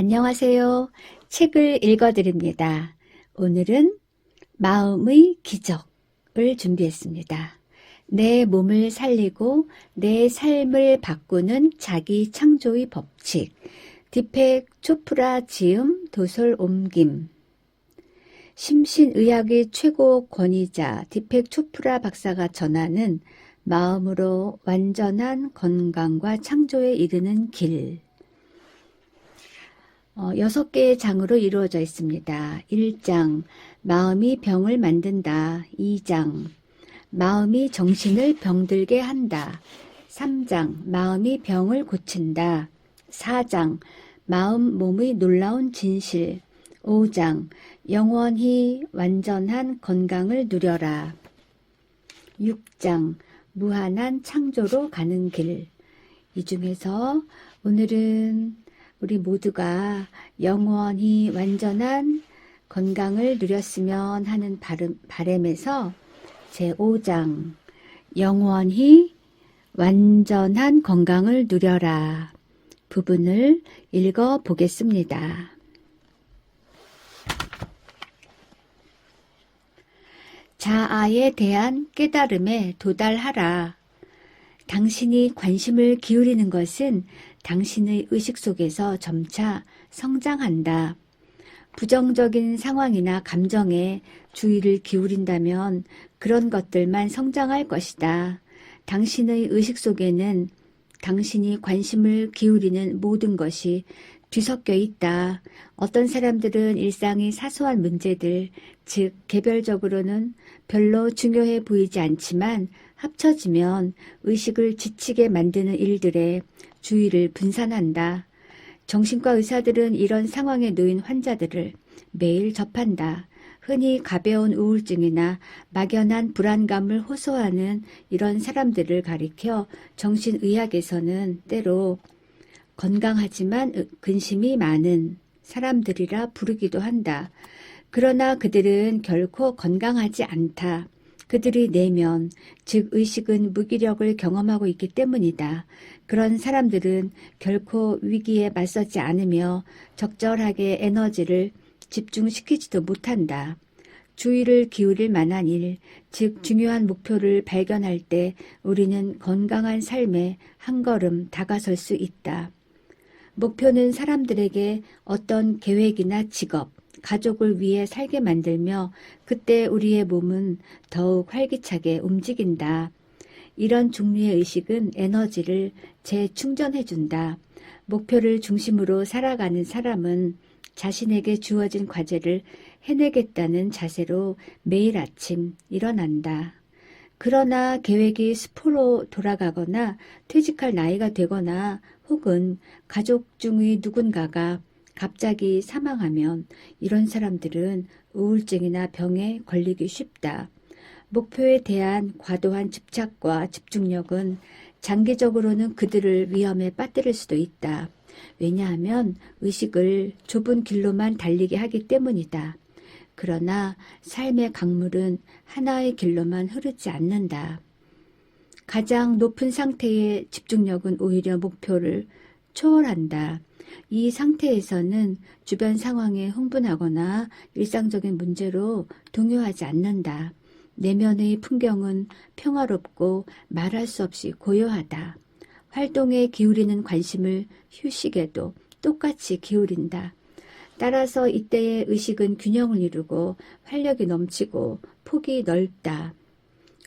안녕하세요. 책을 읽어드립니다. 오늘은 마음의 기적을 준비했습니다. 내 몸을 살리고 내 삶을 바꾸는 자기 창조의 법칙. 디펙 초프라 지음 도솔 옮김. 심신의학의 최고 권위자 디펙 초프라 박사가 전하는 마음으로 완전한 건강과 창조에 이르는 길. 6개의 장으로 이루어져 있습니다. 1장, 마음이 병을 만든다. 2장, 마음이 정신을 병들게 한다. 3장, 마음이 병을 고친다. 4장, 마음 몸의 놀라운 진실. 5장, 영원히 완전한 건강을 누려라. 6장, 무한한 창조로 가는 길. 이 중에서 오늘은 우리 모두가 영원히 완전한 건강을 누렸으면 하는 바람에서 제5장 영원히 완전한 건강을 누려라 부분을 읽어 보겠습니다. 자아에 대한 깨달음에 도달하라. 당신이 관심을 기울이는 것은 당신의 의식 속에서 점차 성장한다. 부정적인 상황이나 감정에 주의를 기울인다면 그런 것들만 성장할 것이다. 당신의 의식 속에는 당신이 관심을 기울이는 모든 것이 뒤섞여 있다. 어떤 사람들은 일상의 사소한 문제들, 즉 개별적으로는 별로 중요해 보이지 않지만 합쳐지면 의식을 지치게 만드는 일들에 주의를 분산한다. 정신과 의사들은 이런 상황에 놓인 환자들을 매일 접한다. 흔히 가벼운 우울증이나 막연한 불안감을 호소하는 이런 사람들을 가리켜 정신의학에서는 때로 건강하지만 근심이 많은 사람들이라 부르기도 한다. 그러나 그들은 결코 건강하지 않다. 그들의 내면, 즉 의식은 무기력을 경험하고 있기 때문이다. 그런 사람들은 결코 위기에 맞서지 않으며 적절하게 에너지를 집중시키지도 못한다. 주의를 기울일 만한 일, 즉 중요한 목표를 발견할 때 우리는 건강한 삶에 한 걸음 다가설 수 있다. 목표는 사람들에게 어떤 계획이나 직업, 가족을 위해 살게 만들며 그때 우리의 몸은 더욱 활기차게 움직인다. 이런 종류의 의식은 에너지를 재충전해준다. 목표를 중심으로 살아가는 사람은 자신에게 주어진 과제를 해내겠다는 자세로 매일 아침 일어난다. 그러나 계획이 수포로 돌아가거나 퇴직할 나이가 되거나 혹은 가족 중의 누군가가 갑자기 사망하면 이런 사람들은 우울증이나 병에 걸리기 쉽다. 목표에 대한 과도한 집착과 집중력은 장기적으로는 그들을 위험에 빠뜨릴 수도 있다. 왜냐하면 의식을 좁은 길로만 달리게 하기 때문이다. 그러나 삶의 강물은 하나의 길로만 흐르지 않는다. 가장 높은 상태의 집중력은 오히려 목표를 초월한다. 이 상태에서는 주변 상황에 흥분하거나 일상적인 문제로 동요하지 않는다. 내면의 풍경은 평화롭고 말할 수 없이 고요하다. 활동에 기울이는 관심을 휴식에도 똑같이 기울인다. 따라서 이때의 의식은 균형을 이루고 활력이 넘치고 폭이 넓다.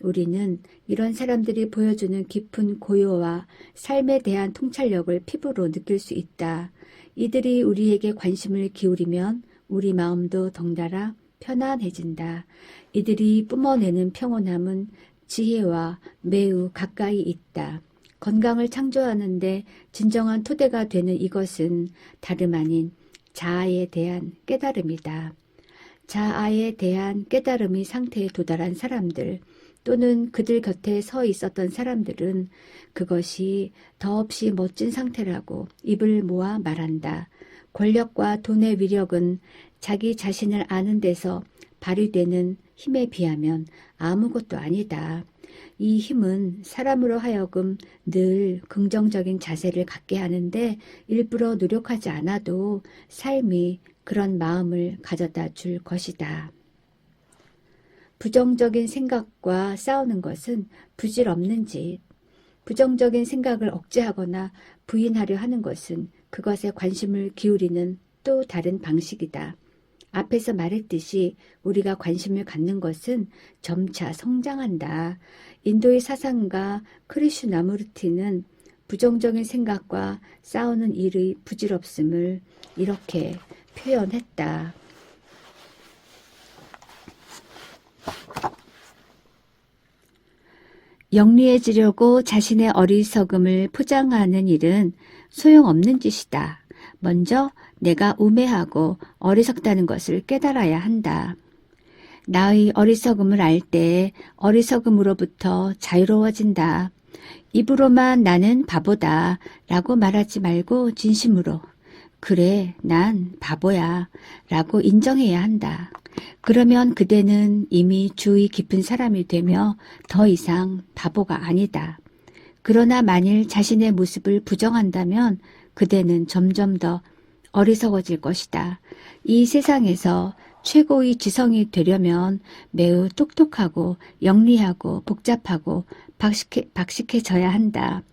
우리는 이런 사람들이 보여주는 깊은 고요와 삶에 대한 통찰력을 피부로 느낄 수 있다. 이들이 우리에게 관심을 기울이면 우리 마음도 덩달아 편안해진다. 이들이 뿜어내는 평온함은 지혜와 매우 가까이 있다. 건강을 창조하는데 진정한 토대가 되는 이것은 다름 아닌 자아에 대한 깨달음이다. 자아에 대한 깨달음의 상태에 도달한 사람들 또는 그들 곁에 서 있었던 사람들은 그것이 더없이 멋진 상태라고 입을 모아 말한다. 권력과 돈의 위력은 자기 자신을 아는 데서 발휘되는 힘에 비하면 아무것도 아니다. 이 힘은 사람으로 하여금 늘 긍정적인 자세를 갖게 하는데 일부러 노력하지 않아도 삶이 그런 마음을 가져다 줄 것이다. 부정적인 생각과 싸우는 것은 부질없는 짓. 부정적인 생각을 억제하거나 부인하려 하는 것은 그것에 관심을 기울이는 또 다른 방식이다. 앞에서 말했듯이 우리가 관심을 갖는 것은 점차 성장한다. 인도의 사상가 크리슈나무르티는 부정적인 생각과 싸우는 일의 부질없음을 이렇게 표현했다. 영리해지려고 자신의 어리석음을 포장하는 일은 소용없는 짓이다. 먼저 내가 우매하고 어리석다는 것을 깨달아야 한다. 나의 어리석음을 알 때 어리석음으로부터 자유로워진다. 입으로만 나는 바보다 라고 말하지 말고 진심으로 그래 난 바보야 라고 인정해야 한다. 그러면 그대는 이미 주의 깊은 사람이 되며 더 이상 바보가 아니다. 그러나 만일 자신의 모습을 부정한다면 그대는 점점 더 어리석어질 것이다. 이 세상에서 최고의 지성이 되려면 매우 똑똑하고 영리하고 복잡하고 박식해져야 한다.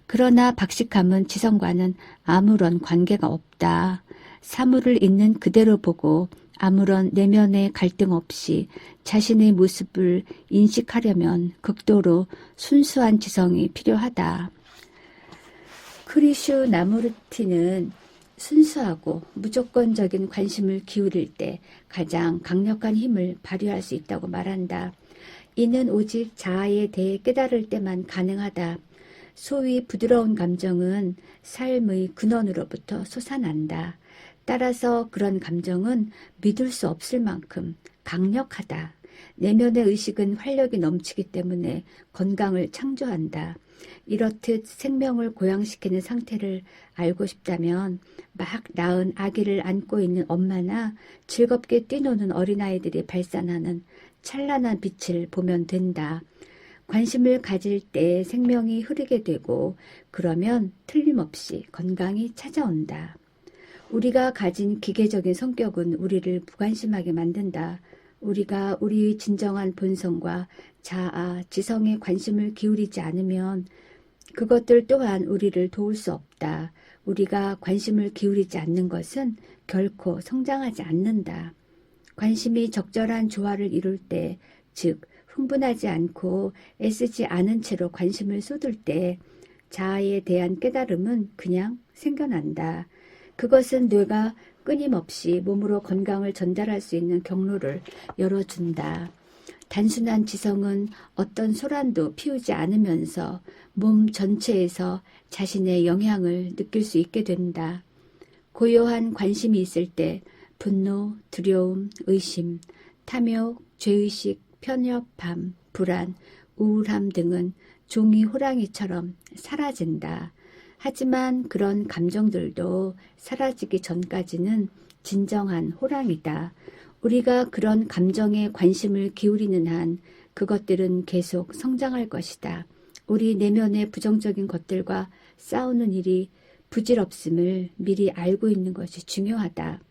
그러나 박식함은 지성과는 아무런 관계가 없다. 사물을 있는 그대로 보고 아무런 내면의 갈등 없이 자신의 모습을 인식하려면 극도로 순수한 지성이 필요하다. 크리슈 나무르티는 순수하고 무조건적인 관심을 기울일 때 가장 강력한 힘을 발휘할 수 있다고 말한다. 이는 오직 자아에 대해 깨달을 때만 가능하다. 소위 부드러운 감정은 삶의 근원으로부터 솟아난다. 따라서 그런 감정은 믿을 수 없을 만큼 강력하다. 내면의 의식은 활력이 넘치기 때문에 건강을 창조한다. 이렇듯 생명을 고양시키는 상태를 알고 싶다면 막 낳은 아기를 안고 있는 엄마나 즐겁게 뛰노는 어린아이들이 발산하는 찬란한 빛을 보면 된다. 관심을 가질 때 생명이 흐르게 되고 그러면 틀림없이 건강이 찾아온다. 우리가 가진 기계적인 성격은 우리를 무관심하게 만든다. 우리가 우리의 진정한 본성과 자아, 지성에 관심을 기울이지 않으면 그것들 또한 우리를 도울 수 없다. 우리가 관심을 기울이지 않는 것은 결코 성장하지 않는다. 관심이 적절한 조화를 이룰 때, 즉 흥분하지 않고 애쓰지 않은 채로 관심을 쏟을 때 자아에 대한 깨달음은 그냥 생겨난다. 그것은 뇌가 끊임없이 몸으로 건강을 전달할 수 있는 경로를 열어준다. 단순한 지성은 어떤 소란도 피우지 않으면서 몸 전체에서 자신의 영향을 느낄 수 있게 된다. 고요한 관심이 있을 때 분노, 두려움, 의심, 탐욕, 죄의식, 편협함, 불안, 우울함 등은 종이 호랑이처럼 사라진다. 하지만 그런 감정들도 사라지기 전까지는 진정한 호랑이다. 우리가 그런 감정에 관심을 기울이는 한 그것들은 계속 성장할 것이다. 우리 내면의 부정적인 것들과 싸우는 일이 부질없음을 미리 알고 있는 것이 중요하다.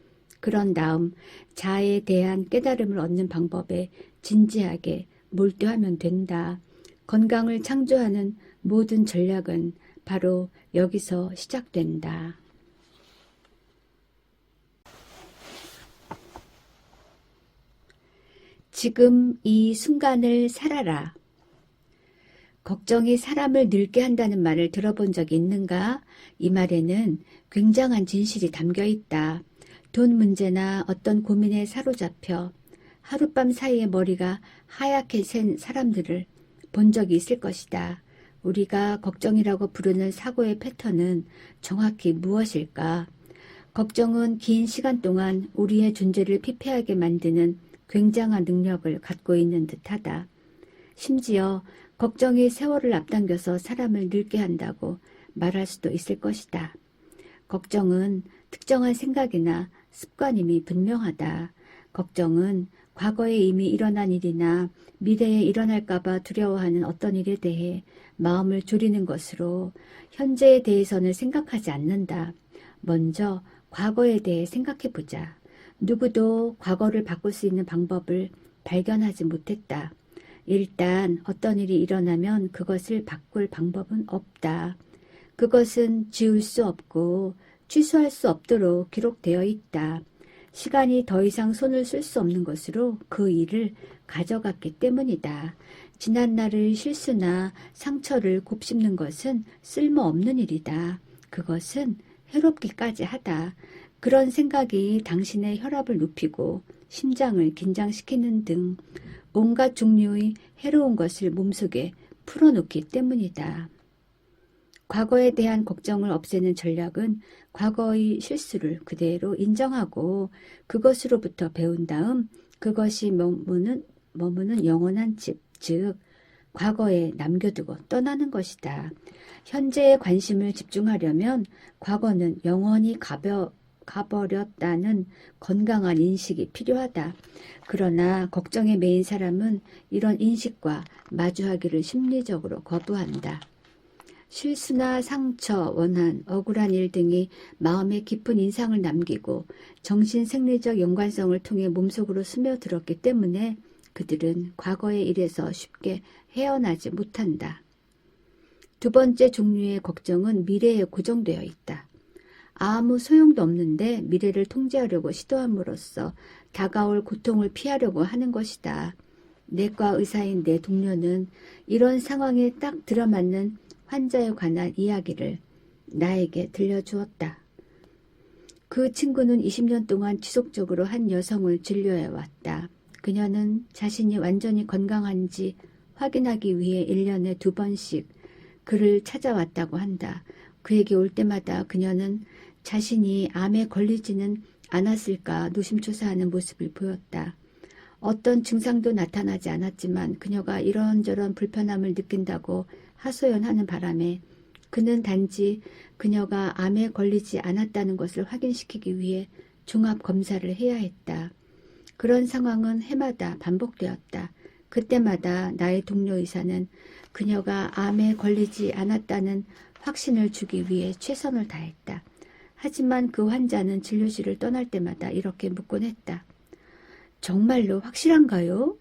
그런 다음 자아에 대한 깨달음을 얻는 방법에 진지하게 몰두하면 된다. 건강을 창조하는 모든 전략은 바로 여기서 시작된다. 지금 이 순간을 살아라. 걱정이 사람을 늙게 한다는 말을 들어본 적이 있는가? 이 말에는 굉장한 진실이 담겨 있다. 돈 문제나 어떤 고민에 사로잡혀 하룻밤 사이에 머리가 하얗게 샌 사람들을 본 적이 있을 것이다. 우리가 걱정이라고 부르는 사고의 패턴은 정확히 무엇일까? 걱정은 긴 시간 동안 우리의 존재를 피폐하게 만드는 굉장한 능력을 갖고 있는 듯하다. 심지어 걱정이 세월을 앞당겨서 사람을 늙게 한다고 말할 수도 있을 것이다. 걱정은 특정한 생각이나 습관임이 분명하다. 걱정은 과거에 이미 일어난 일이나 미래에 일어날까봐 두려워하는 어떤 일에 대해 마음을 졸이는 것으로 현재에 대해서는 생각하지 않는다. 먼저 과거에 대해 생각해보자. 누구도 과거를 바꿀 수 있는 방법을 발견하지 못했다. 일단 어떤 일이 일어나면 그것을 바꿀 방법은 없다. 그것은 지울 수 없고 취소할 수 없도록 기록되어 있다. 시간이 더 이상 손을 쓸 수 없는 것으로 그 일을 가져갔기 때문이다. 지난날의 실수나 상처를 곱씹는 것은 쓸모없는 일이다. 그것은 해롭기까지 하다. 그런 생각이 당신의 혈압을 높이고 심장을 긴장시키는 등 온갖 종류의 해로운 것을 몸속에 풀어놓기 때문이다. 과거에 대한 걱정을 없애는 전략은 과거의 실수를 그대로 인정하고 그것으로부터 배운 다음 그것이 머무는 영원한 집, 즉 과거에 남겨두고 떠나는 것이다. 현재에 관심을 집중하려면 과거는 영원히 가버렸다는 건강한 인식이 필요하다. 그러나 걱정에 매인 사람은 이런 인식과 마주하기를 심리적으로 거부한다. 실수나 상처, 원한, 억울한 일 등이 마음에 깊은 인상을 남기고 정신 생리적 연관성을 통해 몸속으로 스며들었기 때문에 그들은 과거의 일에서 쉽게 헤어나지 못한다. 두 번째 종류의 걱정은 미래에 고정되어 있다. 아무 소용도 없는데 미래를 통제하려고 시도함으로써 다가올 고통을 피하려고 하는 것이다. 내과 의사인 내 동료는 이런 상황에 딱 들어맞는 환자에 관한 이야기를 나에게 들려주었다. 그 친구는 20년 동안 지속적으로 한 여성을 진료해왔다. 그녀는 자신이 완전히 건강한지 확인하기 위해 1년에 2번씩 그를 찾아왔다고 한다. 그에게 올 때마다 그녀는 자신이 암에 걸리지는 않았을까 노심초사하는 모습을 보였다. 어떤 증상도 나타나지 않았지만 그녀가 이런저런 불편함을 느낀다고 하소연하는 바람에 그는 단지 그녀가 암에 걸리지 않았다는 것을 확인시키기 위해 종합검사를 해야 했다. 그런 상황은 해마다 반복되었다. 그때마다 나의 동료 의사는 그녀가 암에 걸리지 않았다는 확신을 주기 위해 최선을 다했다. 하지만 그 환자는 진료실을 떠날 때마다 이렇게 묻곤 했다. 정말로 확실한가요?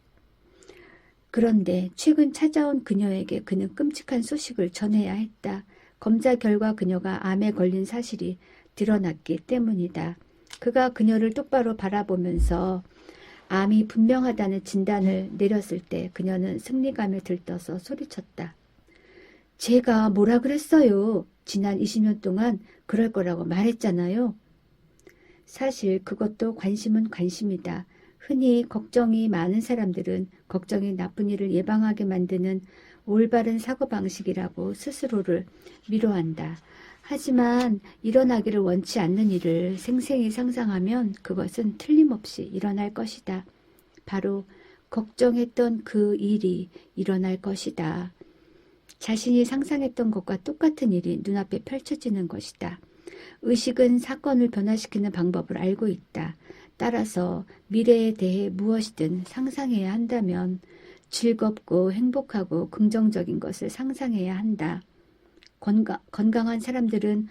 그런데 최근 찾아온 그녀에게 그는 끔찍한 소식을 전해야 했다. 검사 결과 그녀가 암에 걸린 사실이 드러났기 때문이다. 그가 그녀를 똑바로 바라보면서 암이 분명하다는 진단을 내렸을 때 그녀는 승리감에 들떠서 소리쳤다. 제가 뭐라 그랬어요? 지난 20년 동안 그럴 거라고 말했잖아요. 사실 그것도 관심은 관심이다. 흔히 걱정이 많은 사람들은 걱정이 나쁜 일을 예방하게 만드는 올바른 사고방식이라고 스스로를 위로한다. 하지만 일어나기를 원치 않는 일을 생생히 상상하면 그것은 틀림없이 일어날 것이다. 바로 걱정했던 그 일이 일어날 것이다. 자신이 상상했던 것과 똑같은 일이 눈앞에 펼쳐지는 것이다. 의식은 사건을 변화시키는 방법을 알고 있다. 따라서 미래에 대해 무엇이든 상상해야 한다면 즐겁고 행복하고 긍정적인 것을 상상해야 한다. 건강한 사람들은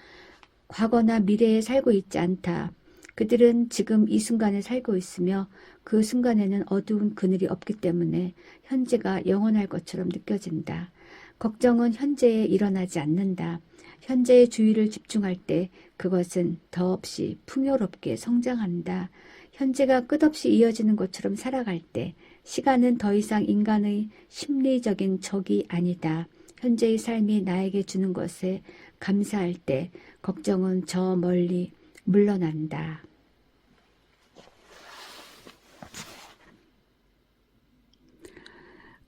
과거나 미래에 살고 있지 않다. 그들은 지금 이 순간에 살고 있으며 그 순간에는 어두운 그늘이 없기 때문에 현재가 영원할 것처럼 느껴진다. 걱정은 현재에 일어나지 않는다. 현재의 주의를 집중할 때 그것은 더없이 풍요롭게 성장한다. 현재가 끝없이 이어지는 것처럼 살아갈 때 시간은 더 이상 인간의 심리적인 적이 아니다. 현재의 삶이 나에게 주는 것에 감사할 때 걱정은 저 멀리 물러난다.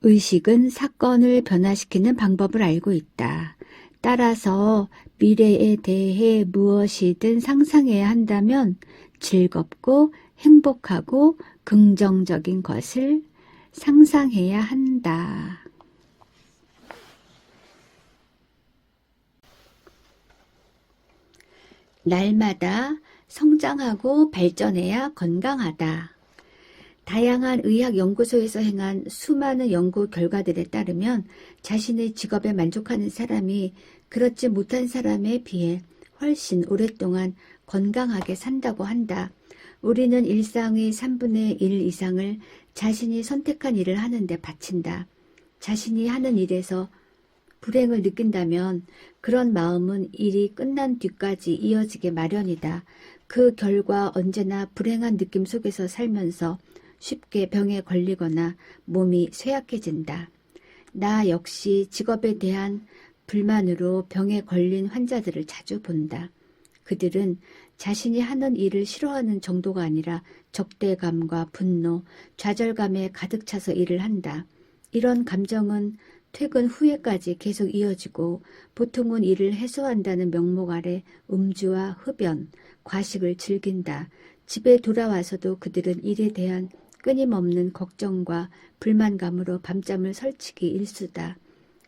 의식은 사건을 변화시키는 방법을 알고 있다. 따라서 미래에 대해 무엇이든 상상해야 한다면 즐겁고 행복하고 긍정적인 것을 상상해야 한다. 날마다 성장하고 발전해야 건강하다. 다양한 의학 연구소에서 행한 수많은 연구 결과들에 따르면 자신의 직업에 만족하는 사람이 그렇지 못한 사람에 비해 훨씬 오랫동안 건강하게 산다고 한다. 우리는 일상의 3분의 1 이상을 자신이 선택한 일을 하는데 바친다. 자신이 하는 일에서 불행을 느낀다면 그런 마음은 일이 끝난 뒤까지 이어지게 마련이다. 그 결과 언제나 불행한 느낌 속에서 살면서 쉽게 병에 걸리거나 몸이 쇠약해진다. 나 역시 직업에 대한 불만으로 병에 걸린 환자들을 자주 본다. 그들은 자신이 하는 일을 싫어하는 정도가 아니라 적대감과 분노, 좌절감에 가득 차서 일을 한다. 이런 감정은 퇴근 후에까지 계속 이어지고 보통은 이를 해소한다는 명목 아래 음주와 흡연, 과식을 즐긴다. 집에 돌아와서도 그들은 일에 대한 끊임없는 걱정과 불만감으로 밤잠을 설치기 일쑤다.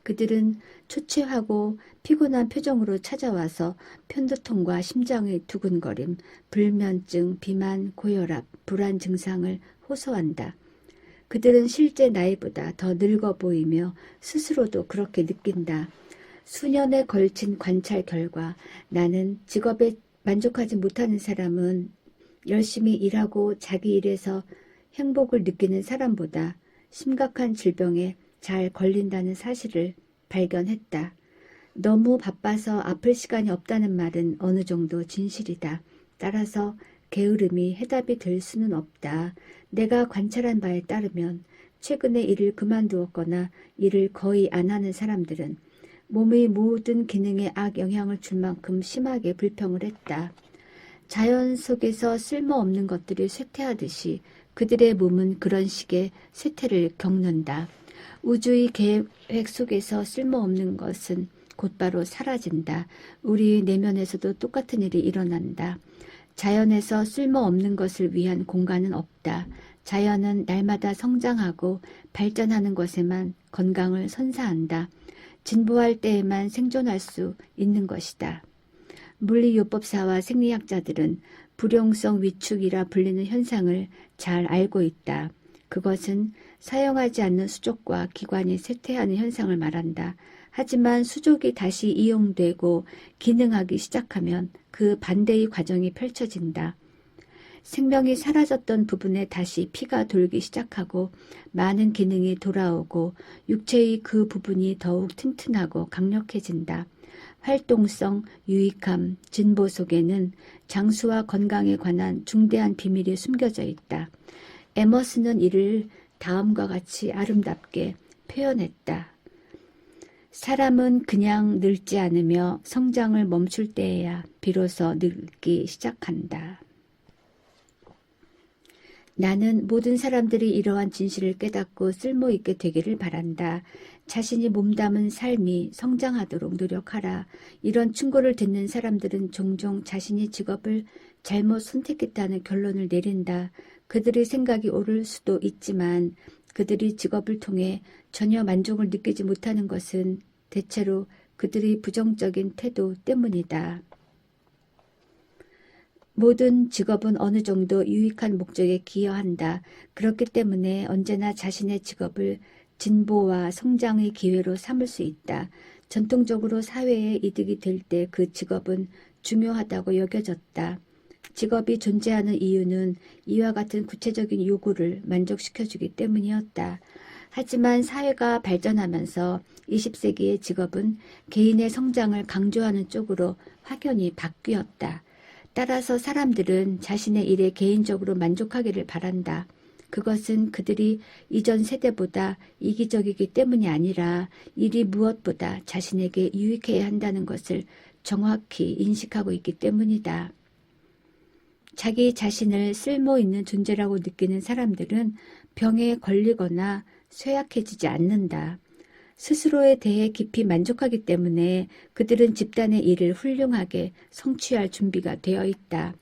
그들은 초췌하고 피곤한 표정으로 찾아와서 편두통과 심장의 두근거림, 불면증, 비만, 고혈압, 불안 증상을 호소한다. 그들은 실제 나이보다 더 늙어 보이며 스스로도 그렇게 느낀다. 수년에 걸친 관찰 결과 나는 직업에 만족하지 못하는 사람은 열심히 일하고 자기 일에서 행복을 느끼는 사람보다 심각한 질병에 잘 걸린다는 사실을 발견했다. 너무 바빠서 아플 시간이 없다는 말은 어느 정도 진실이다. 따라서 게으름이 해답이 될 수는 없다. 내가 관찰한 바에 따르면 최근에 일을 그만두었거나 일을 거의 안 하는 사람들은 몸의 모든 기능에 악영향을 줄 만큼 심하게 불평을 했다. 자연 속에서 쓸모없는 것들이 쇠퇴하듯이 그들의 몸은 그런 식의 쇠퇴를 겪는다. 우주의 계획 속에서 쓸모없는 것은 곧바로 사라진다. 우리 내면에서도 똑같은 일이 일어난다. 자연에서 쓸모없는 것을 위한 공간은 없다. 자연은 날마다 성장하고 발전하는 것에만 건강을 선사한다. 진보할 때에만 생존할 수 있는 것이다. 물리요법사와 생리학자들은 불용성 위축이라 불리는 현상을 잘 알고 있다. 그것은 사용하지 않는 수족과 기관이 쇠퇴하는 현상을 말한다. 하지만 수족이 다시 이용되고 기능하기 시작하면 그 반대의 과정이 펼쳐진다. 생명이 사라졌던 부분에 다시 피가 돌기 시작하고 많은 기능이 돌아오고 육체의 그 부분이 더욱 튼튼하고 강력해진다. 활동성, 유익함, 진보 속에는 장수와 건강에 관한 중대한 비밀이 숨겨져 있다. 에머슨은 이를 다음과 같이 아름답게 표현했다. 사람은 그냥 늙지 않으며 성장을 멈출 때에야 비로소 늙기 시작한다. 나는 모든 사람들이 이러한 진실을 깨닫고 쓸모있게 되기를 바란다. 자신이 몸담은 삶이 성장하도록 노력하라. 이런 충고를 듣는 사람들은 종종 자신이 직업을 잘못 선택했다는 결론을 내린다. 그들의 생각이 옳을 수도 있지만 그들이 직업을 통해 전혀 만족을 느끼지 못하는 것은 대체로 그들의 부정적인 태도 때문이다. 모든 직업은 어느 정도 유익한 목적에 기여한다. 그렇기 때문에 언제나 자신의 직업을 진보와 성장의 기회로 삼을 수 있다. 전통적으로 사회에 이득이 될 때 그 직업은 중요하다고 여겨졌다. 직업이 존재하는 이유는 이와 같은 구체적인 요구를 만족시켜주기 때문이었다. 하지만 사회가 발전하면서 20세기의 직업은 개인의 성장을 강조하는 쪽으로 확연히 바뀌었다. 따라서 사람들은 자신의 일에 개인적으로 만족하기를 바란다. 그것은 그들이 이전 세대보다 이기적이기 때문이 아니라 일이 무엇보다 자신에게 유익해야 한다는 것을 정확히 인식하고 있기 때문이다. 자기 자신을 쓸모있는 존재라고 느끼는 사람들은 병에 걸리거나 쇠약해지지 않는다. 스스로에 대해 깊이 만족하기 때문에 그들은 집단의 일을 훌륭하게 성취할 준비가 되어 있다.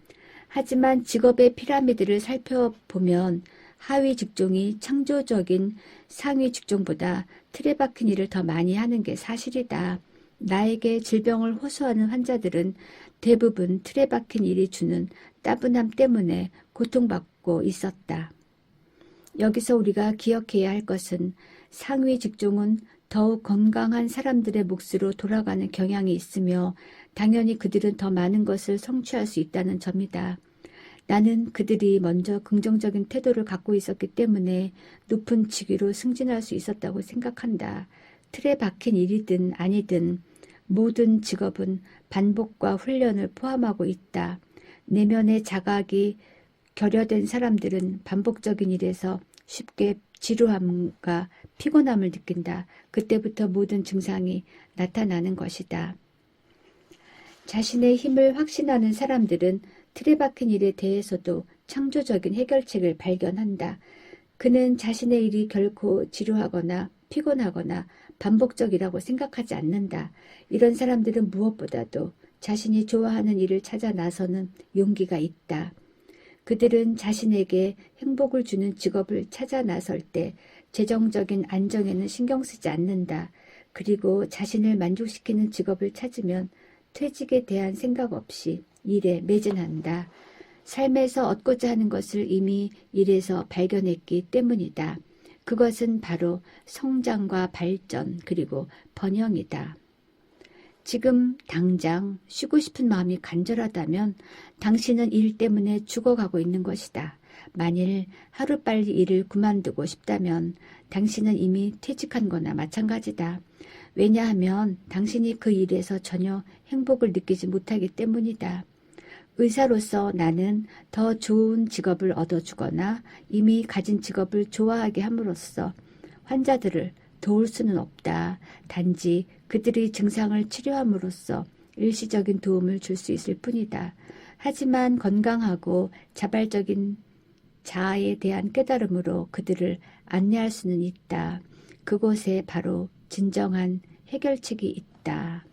하지만 직업의 피라미드를 살펴보면 하위 직종이 창조적인 상위 직종보다 틀에 박힌 일을 더 많이 하는 게 사실이다. 나에게 질병을 호소하는 환자들은 대부분 틀에 박힌 일이 주는 따분함 때문에 고통받고 있었다. 여기서 우리가 기억해야 할 것은 상위 직종은 더욱 건강한 사람들의 몫으로 돌아가는 경향이 있으며 당연히 그들은 더 많은 것을 성취할 수 있다는 점이다. 나는 그들이 먼저 긍정적인 태도를 갖고 있었기 때문에 높은 직위로 승진할 수 있었다고 생각한다. 틀에 박힌 일이든 아니든 모든 직업은 반복과 훈련을 포함하고 있다. 내면의 자각이 결여된 사람들은 반복적인 일에서 쉽게 지루함과 피곤함을 느낀다. 그때부터 모든 증상이 나타나는 것이다. 자신의 힘을 확신하는 사람들은 틀에 박힌 일에 대해서도 창조적인 해결책을 발견한다. 그는 자신의 일이 결코 지루하거나 피곤하거나 반복적이라고 생각하지 않는다. 이런 사람들은 무엇보다도 자신이 좋아하는 일을 찾아 나서는 용기가 있다. 그들은 자신에게 행복을 주는 직업을 찾아 나설 때 재정적인 안정에는 신경 쓰지 않는다. 그리고 자신을 만족시키는 직업을 찾으면 퇴직에 대한 생각 없이 일에 매진한다. 삶에서 얻고자 하는 것을 이미 일에서 발견했기 때문이다. 그것은 바로 성장과 발전 그리고 번영이다. 지금 당장 쉬고 싶은 마음이 간절하다면 당신은 일 때문에 죽어가고 있는 것이다. 만일 하루빨리 일을 그만두고 싶다면 당신은 이미 퇴직한 거나 마찬가지다. 왜냐하면 당신이 그 일에서 전혀 행복을 느끼지 못하기 때문이다. 의사로서 나는 더 좋은 직업을 얻어주거나 이미 가진 직업을 좋아하게 함으로써 환자들을 도울 수는 없다. 단지 그들의 증상을 치료함으로써 일시적인 도움을 줄 수 있을 뿐이다. 하지만 건강하고 자발적인 자아에 대한 깨달음으로 그들을 안내할 수는 있다. 그곳에 바로 진정한 해결책이 있다.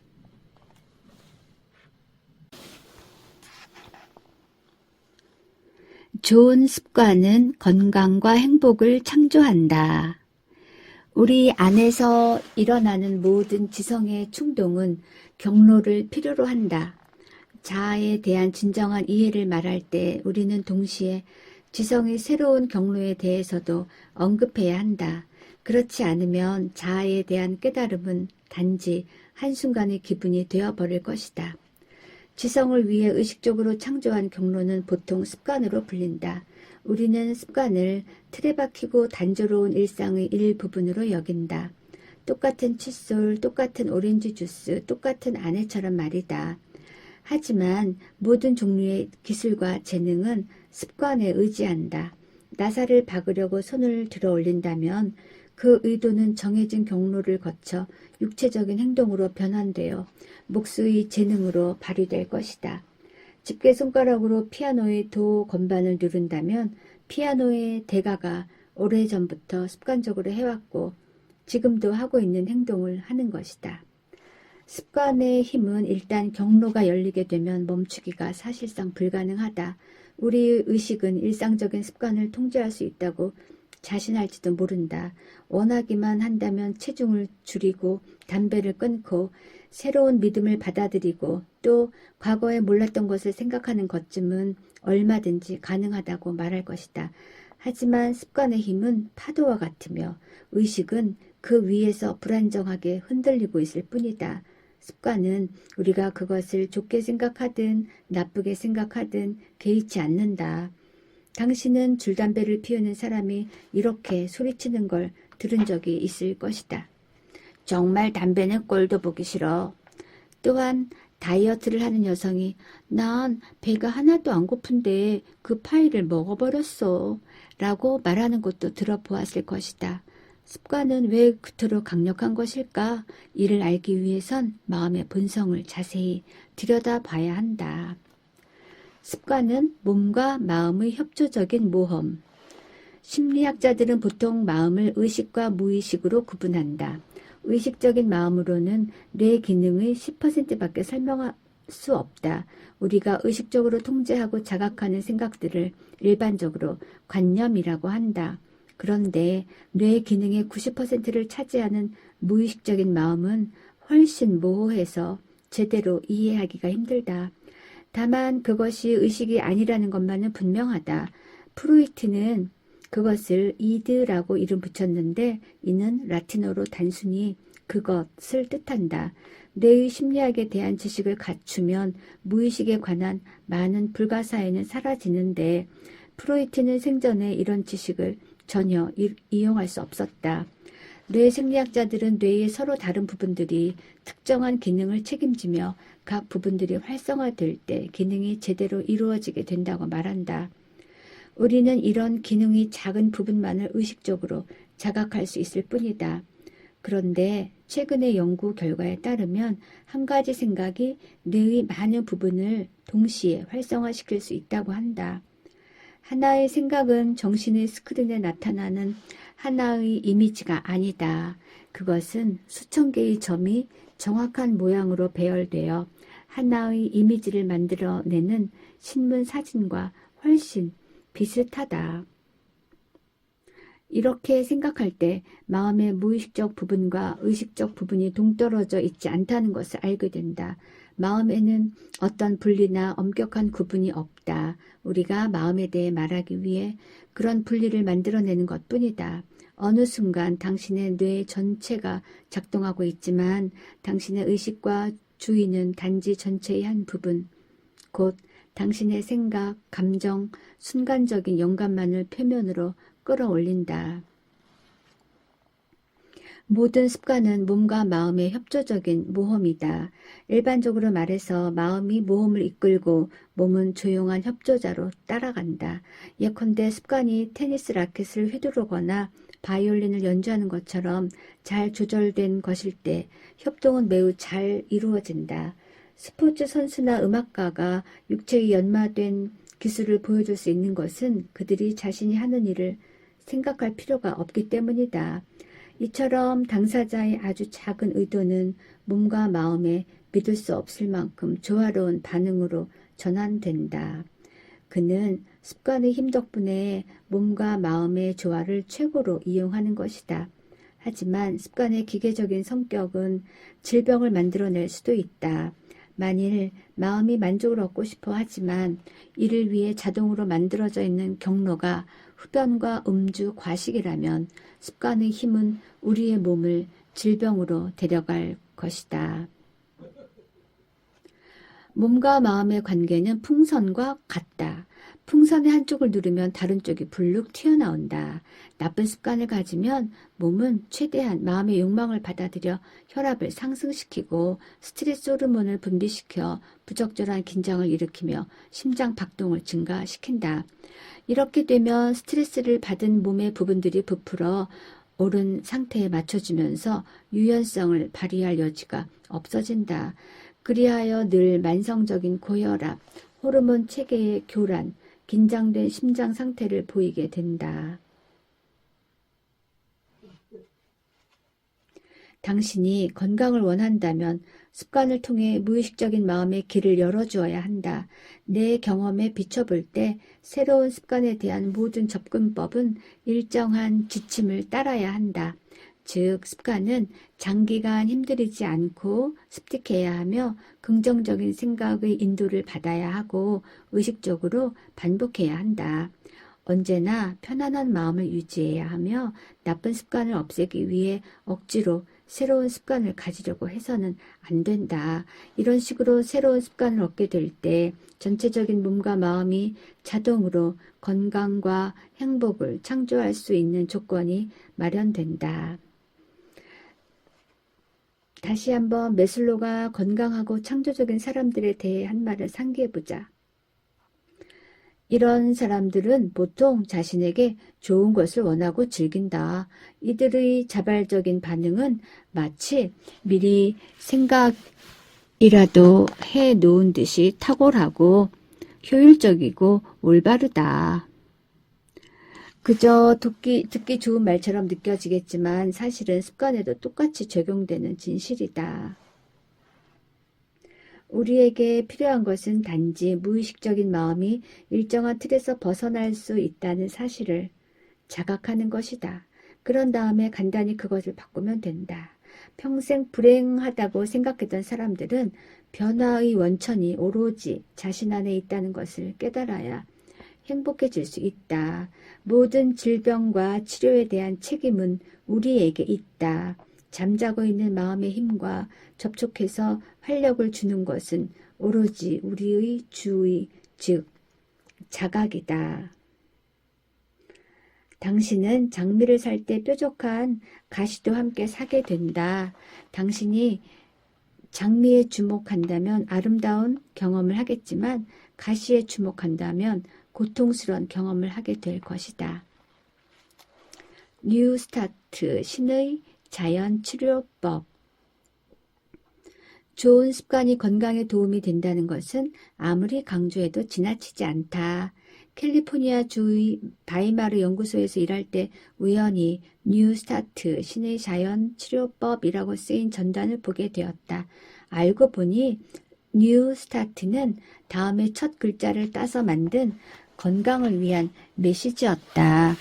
좋은 습관은 건강과 행복을 창조한다. 우리 안에서 일어나는 모든 지성의 충동은 경로를 필요로 한다. 자아에 대한 진정한 이해를 말할 때 우리는 동시에 지성의 새로운 경로에 대해서도 언급해야 한다. 그렇지 않으면 자아에 대한 깨달음은 단지 한순간의 기분이 되어버릴 것이다. 지성을 위해 의식적으로 창조한 경로는 보통 습관으로 불린다. 우리는 습관을 틀에 박히고 단조로운 일상의 일부분으로 여긴다. 똑같은 칫솔, 똑같은 오렌지 주스, 똑같은 아내처럼 말이다. 하지만 모든 종류의 기술과 재능은 습관에 의지한다. 나사를 박으려고 손을 들어 올린다면 그 의도는 정해진 경로를 거쳐 육체적인 행동으로 변환되어 몫의 재능으로 발휘될 것이다. 집게손가락으로 피아노의 도 건반을 누른다면 피아노의 대가가 오래전부터 습관적으로 해왔고 지금도 하고 있는 행동을 하는 것이다. 습관의 힘은 일단 경로가 열리게 되면 멈추기가 사실상 불가능하다. 우리의 의식은 일상적인 습관을 통제할 수 있다고 자신할지도 모른다. 원하기만 한다면 체중을 줄이고 담배를 끊고 새로운 믿음을 받아들이고 또 과거에 몰랐던 것을 생각하는 것쯤은 얼마든지 가능하다고 말할 것이다. 하지만 습관의 힘은 파도와 같으며 의식은 그 위에서 불안정하게 흔들리고 있을 뿐이다. 습관은 우리가 그것을 좋게 생각하든 나쁘게 생각하든 개의치 않는다. 당신은 줄담배를 피우는 사람이 이렇게 소리치는 걸 들은 적이 있을 것이다. 정말 담배는 꼴도 보기 싫어. 또한 다이어트를 하는 여성이 난 배가 하나도 안 고픈데 그 파이를 먹어버렸어 라고 말하는 것도 들어보았을 것이다. 습관은 왜 그토록 강력한 것일까? 이를 알기 위해선 마음의 본성을 자세히 들여다봐야 한다. 습관은 몸과 마음의 협조적인 모험. 심리학자들은 보통 마음을 의식과 무의식으로 구분한다. 의식적인 마음으로는 뇌 기능의 10%밖에 설명할 수 없다. 우리가 의식적으로 통제하고 자각하는 생각들을 일반적으로 관념이라고 한다. 그런데 뇌 기능의 90%를 차지하는 무의식적인 마음은 훨씬 모호해서 제대로 이해하기가 힘들다. 다만 그것이 의식이 아니라는 것만은 분명하다. 프로이트는 그것을 이드라고 이름 붙였는데 이는 라틴어로 단순히 그것을 뜻한다. 뇌의 심리학에 대한 지식을 갖추면 무의식에 관한 많은 불가사의는 사라지는데 프로이트는 생전에 이런 지식을 전혀 이용할 수 없었다. 뇌 생리학자들은 뇌의 서로 다른 부분들이 특정한 기능을 책임지며 각 부분들이 활성화될 때 기능이 제대로 이루어지게 된다고 말한다. 우리는 이런 기능이 작은 부분만을 의식적으로 자각할 수 있을 뿐이다. 그런데 최근의 연구 결과에 따르면 한 가지 생각이 뇌의 많은 부분을 동시에 활성화시킬 수 있다고 한다. 하나의 생각은 정신의 스크린에 나타나는 하나의 이미지가 아니다. 그것은 수천 개의 점이 정확한 모양으로 배열되어 하나의 이미지를 만들어내는 신문 사진과 훨씬 비슷하다. 이렇게 생각할 때 마음의 무의식적 부분과 의식적 부분이 동떨어져 있지 않다는 것을 알게 된다. 마음에는 어떤 분리나 엄격한 구분이 없다. 우리가 마음에 대해 말하기 위해 그런 분리를 만들어내는 것뿐이다. 어느 순간 당신의 뇌 전체가 작동하고 있지만 당신의 의식과 주의는 단지 전체의 한 부분, 곧 당신의 생각, 감정, 순간적인 영감만을 표면으로 끌어올린다. 모든 습관은 몸과 마음의 협조적인 모험이다. 일반적으로 말해서 마음이 모험을 이끌고 몸은 조용한 협조자로 따라간다. 예컨대 습관이 테니스 라켓을 휘두르거나 바이올린을 연주하는 것처럼 잘 조절된 것일 때 협동은 매우 잘 이루어진다. 스포츠 선수나 음악가가 육체의 연마된 기술을 보여줄 수 있는 것은 그들이 자신이 하는 일을 생각할 필요가 없기 때문이다. 이처럼 당사자의 아주 작은 의도는 몸과 마음에 믿을 수 없을 만큼 조화로운 반응으로 전환된다. 그는 습관의 힘 덕분에 몸과 마음의 조화를 최고로 이용하는 것이다. 하지만 습관의 기계적인 성격은 질병을 만들어낼 수도 있다. 만일 마음이 만족을 얻고 싶어 하지만 이를 위해 자동으로 만들어져 있는 경로가 흡연과 음주, 과식이라면 습관의 힘은 우리의 몸을 질병으로 데려갈 것이다. 몸과 마음의 관계는 풍선과 같다. 풍선의 한쪽을 누르면 다른 쪽이 불룩 튀어나온다. 나쁜 습관을 가지면 몸은 최대한 마음의 욕망을 받아들여 혈압을 상승시키고 스트레스 호르몬을 분비시켜 부적절한 긴장을 일으키며 심장 박동을 증가시킨다. 이렇게 되면 스트레스를 받은 몸의 부분들이 부풀어 옳은 상태에 맞춰지면서 유연성을 발휘할 여지가 없어진다. 그리하여 늘 만성적인 고혈압, 호르몬 체계의 교란, 긴장된 심장 상태를 보이게 된다. 당신이 건강을 원한다면 습관을 통해 무의식적인 마음의 길을 열어주어야 한다. 내 경험에 비춰볼 때 새로운 습관에 대한 모든 접근법은 일정한 지침을 따라야 한다. 즉, 습관은 장기간 힘들이지 않고 습득해야 하며 긍정적인 생각의 인도를 받아야 하고 의식적으로 반복해야 한다. 언제나 편안한 마음을 유지해야 하며 나쁜 습관을 없애기 위해 억지로 새로운 습관을 가지려고 해서는 안 된다. 이런 식으로 새로운 습관을 얻게 될 때 전체적인 몸과 마음이 자동으로 건강과 행복을 창조할 수 있는 조건이 마련된다. 다시 한번 매슬로가 건강하고 창조적인 사람들에 대해 한 말을 상기해보자. 이런 사람들은 보통 자신에게 좋은 것을 원하고 즐긴다. 이들의 자발적인 반응은 마치 미리 생각이라도 해 놓은 듯이 탁월하고 효율적이고 올바르다. 그저 듣기 좋은 말처럼 느껴지겠지만 사실은 습관에도 똑같이 적용되는 진실이다. 우리에게 필요한 것은 단지 무의식적인 마음이 일정한 틀에서 벗어날 수 있다는 사실을 자각하는 것이다. 그런 다음에 간단히 그것을 바꾸면 된다. 평생 불행하다고 생각했던 사람들은 변화의 원천이 오로지 자신 안에 있다는 것을 깨달아야 행복해질 수 있다. 모든 질병과 치료에 대한 책임은 우리에게 있다. 잠자고 있는 마음의 힘과 접촉해서 활력을 주는 것은 오로지 우리의 주의, 즉 자각이다. 당신은 장미를 살 때 뾰족한 가시도 함께 사게 된다. 당신이 장미에 주목한다면 아름다운 경험을 하겠지만 가시에 주목한다면 고통스러운 경험을 하게 될 것이다. 뉴 스타트, 신의 자연 치료법. 좋은 습관이 건강에 도움이 된다는 것은 아무리 강조해도 지나치지 않다. 캘리포니아 주의 바이마르 연구소에서 일할 때 우연히 뉴 스타트, 신의 자연 치료법이라고 쓰인 전단을 보게 되었다. 알고 보니 뉴 스타트는 다음의 첫 글자를 따서 만든 건강을 위한 메시지였다.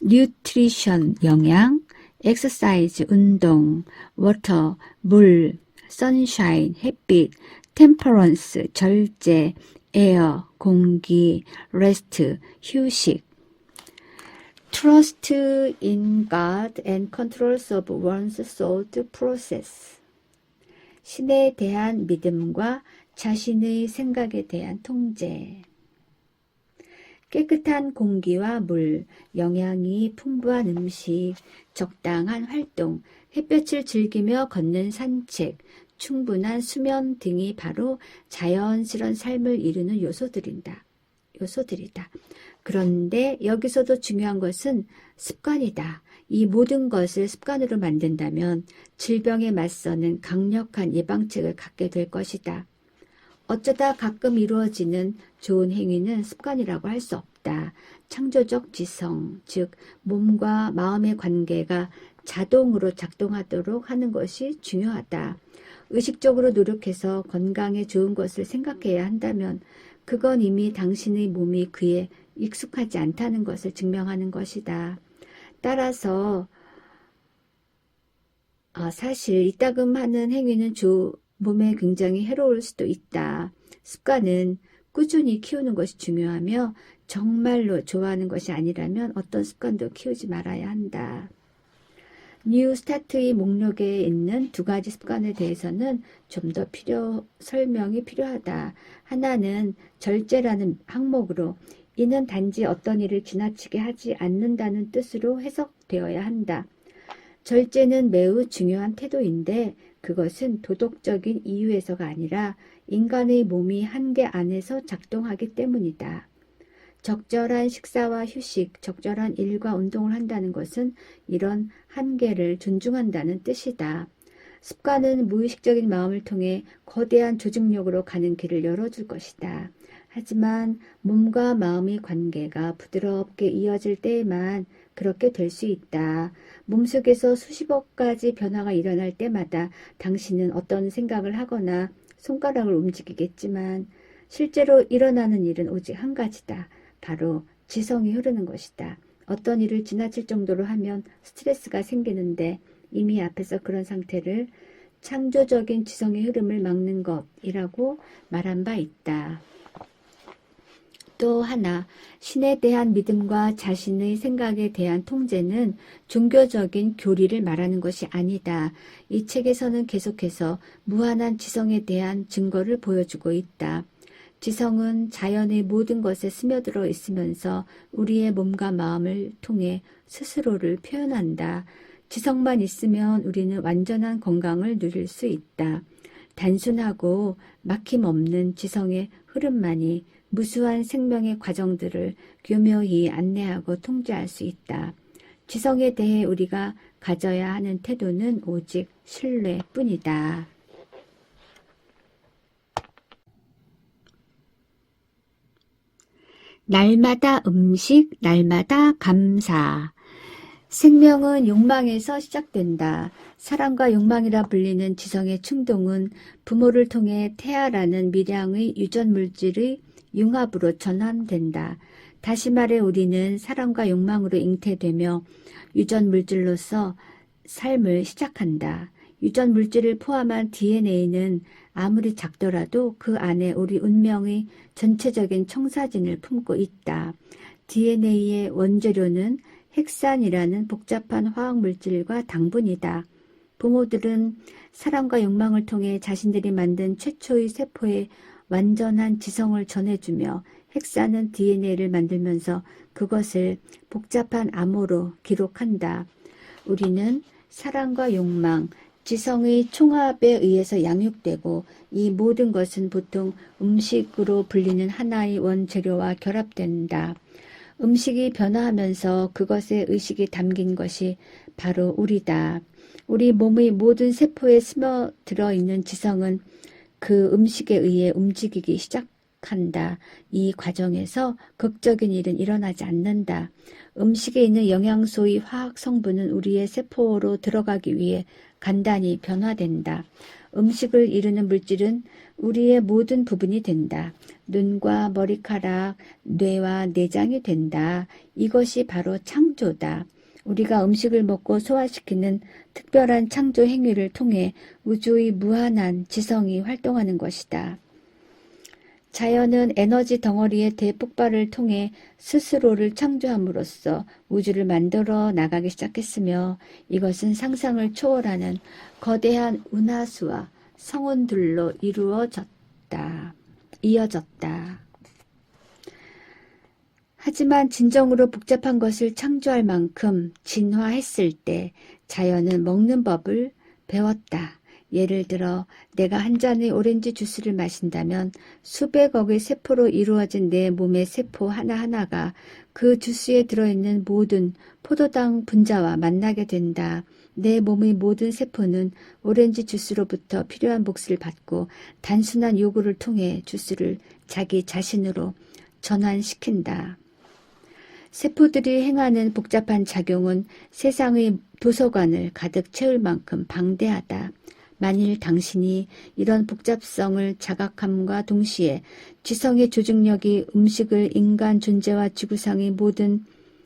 뉴트리션, 영양, 엑서사이즈, 운동, 워터, 물, 선샤인, 햇빛, 템퍼런스, 절제, 에어, 공기, 레스트, 휴식. Trust in God and controls of one's thought process. 신에 대한 믿음과 자신의 생각에 대한 통제. 깨끗한 공기와 물, 영양이 풍부한 음식, 적당한 활동, 햇볕을 즐기며 걷는 산책, 충분한 수면 등이 바로 자연스러운 삶을 이루는 요소들이다. 그런데 여기서도 중요한 것은 습관이다. 이 모든 것을 습관으로 만든다면 질병에 맞서는 강력한 예방책을 갖게 될 것이다. 어쩌다 가끔 이루어지는 좋은 행위는 습관이라고 할 수 없다. 창조적 지성, 즉 몸과 마음의 관계가 자동으로 작동하도록 하는 것이 중요하다. 의식적으로 노력해서 건강에 좋은 것을 생각해야 한다면 그건 이미 당신의 몸이 그에 익숙하지 않다는 것을 증명하는 것이다. 따라서 사실 이따금 하는 행위는 몸에 굉장히 해로울 수도 있다. 습관은 꾸준히 키우는 것이 중요하며 정말로 좋아하는 것이 아니라면 어떤 습관도 키우지 말아야 한다. 뉴 스타트의 목록에 있는 두 가지 습관에 대해서는 좀 더 설명이 필요하다. 하나는 절제라는 항목으로 이는 단지 어떤 일을 지나치게 하지 않는다는 뜻으로 해석되어야 한다. 절제는 매우 중요한 태도인데 그것은 도덕적인 이유에서가 아니라 인간의 몸이 한계 안에서 작동하기 때문이다. 적절한 식사와 휴식, 적절한 일과 운동을 한다는 것은 이런 한계를 존중한다는 뜻이다. 습관은 무의식적인 마음을 통해 거대한 조직력으로 가는 길을 열어줄 것이다. 하지만 몸과 마음의 관계가 부드럽게 이어질 때에만 그렇게 될 수 있다. 몸속에서 수십억 가지 변화가 일어날 때마다 당신은 어떤 생각을 하거나 손가락을 움직이겠지만 실제로 일어나는 일은 오직 한 가지다. 바로 지성이 흐르는 것이다. 어떤 일을 지나칠 정도로 하면 스트레스가 생기는데 이미 앞에서 그런 상태를 창조적인 지성의 흐름을 막는 것이라고 말한 바 있다. 또 하나, 신에 대한 믿음과 자신의 생각에 대한 통제는 종교적인 교리를 말하는 것이 아니다. 이 책에서는 계속해서 무한한 지성에 대한 증거를 보여주고 있다. 지성은 자연의 모든 것에 스며들어 있으면서 우리의 몸과 마음을 통해 스스로를 표현한다. 지성만 있으면 우리는 완전한 건강을 누릴 수 있다. 단순하고 막힘없는 지성의 흐름만이 무수한 생명의 과정들을 교묘히 안내하고 통제할 수 있다. 지성에 대해 우리가 가져야 하는 태도는 오직 신뢰뿐이다. 날마다 음식, 날마다 감사. 생명은 욕망에서 시작된다. 사랑과 욕망이라 불리는 지성의 충동은 부모를 통해 태아라는 미량의 유전 물질의 융합으로 전환된다. 다시 말해 우리는 사랑과 욕망으로 잉태되며 유전 물질로서 삶을 시작한다. 유전 물질을 포함한 DNA는 아무리 작더라도 그 안에 우리 운명의 전체적인 청사진을 품고 있다. DNA의 원재료는 핵산이라는 복잡한 화학물질과 당분이다. 부모들은 사랑과 욕망을 통해 자신들이 만든 최초의 세포에 완전한 지성을 전해주며 핵산은 DNA를 만들면서 그것을 복잡한 암호로 기록한다. 우리는 사랑과 욕망, 지성의 총합에 의해서 양육되고 이 모든 것은 보통 음식으로 불리는 하나의 원재료와 결합된다. 음식이 변화하면서 그것의 의식이 담긴 것이 바로 우리다. 우리 몸의 모든 세포에 스며들어 있는 지성은 그 음식에 의해 움직이기 시작한다. 이 과정에서 극적인 일은 일어나지 않는다. 음식에 있는 영양소의 화학 성분은 우리의 세포로 들어가기 위해 간단히 변화된다. 음식을 이루는 물질은 우리의 모든 부분이 된다. 눈과 머리카락, 뇌와 내장이 된다. 이것이 바로 창조다. 우리가 음식을 먹고 소화시키는 특별한 창조 행위를 통해 우주의 무한한 지성이 활동하는 것이다. 자연은 에너지 덩어리의 대폭발을 통해 스스로를 창조함으로써 우주를 만들어 나가기 시작했으며 이것은 상상을 초월하는 거대한 운하수와 성운들로 이어졌다. 하지만 진정으로 복잡한 것을 창조할 만큼 진화했을 때 자연은 먹는 법을 배웠다. 예를 들어 내가 한 잔의 오렌지 주스를 마신다면 수백억의 세포로 이루어진 내 몸의 세포 하나하나가 그 주스에 들어있는 모든 포도당 분자와 만나게 된다. 내 몸의 모든 세포는 오렌지 주스로부터 필요한 몫을 받고 단순한 요구를 통해 주스를 자기 자신으로 전환시킨다. 세포들이 행하는 복잡한 작용은 세상의 도서관을 가득 채울 만큼 방대하다. 만일 당신이 이런 복잡성을 자각함과 동시에 지성의 조직력이 음식을 인간 존재와 지구상의 모든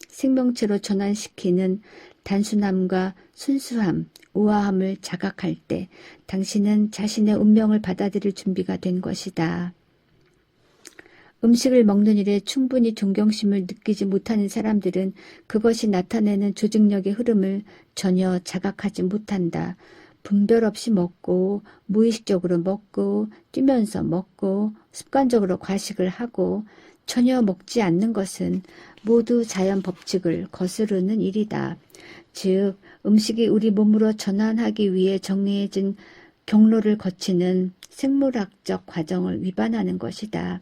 생명체로 전환시키는 단순함과 순수함, 우아함을 자각할 때 당신은 자신의 운명을 받아들일 준비가 된 것이다. 음식을 먹는 일에 충분히 존경심을 느끼지 못하는 사람들은 그것이 나타내는 조직력의 흐름을 전혀 자각하지 못한다. 분별 없이 먹고 무의식적으로 먹고 뛰면서 먹고 습관적으로 과식을 하고 전혀 먹지 않는 것은 모두 자연 법칙을 거스르는 일이다. 즉 음식이 우리 몸으로 전환하기 위해 정해진 경로를 거치는 생물학적 과정을 위반하는 것이다.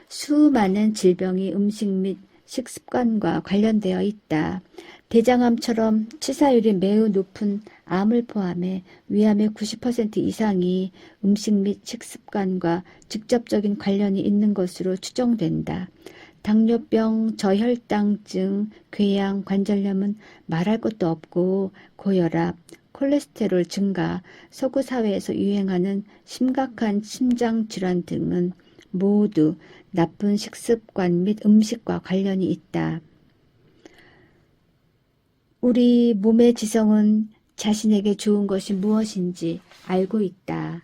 수많은 질병이 음식 및 식습관과 관련되어 있다. 대장암처럼 치사율이 매우 높은 암을 포함해 위암의 90% 이상이 음식 및 식습관과 직접적인 관련이 있는 것으로 추정된다. 당뇨병, 저혈당증, 궤양, 관절염은 말할 것도 없고 고혈압, 콜레스테롤 증가, 서구 사회에서 유행하는 심각한 심장 질환 등은 모두 나쁜 식습관 및 음식과 관련이 있다. 우리 몸의 지성은 자신에게 좋은 것이 무엇인지 알고 있다.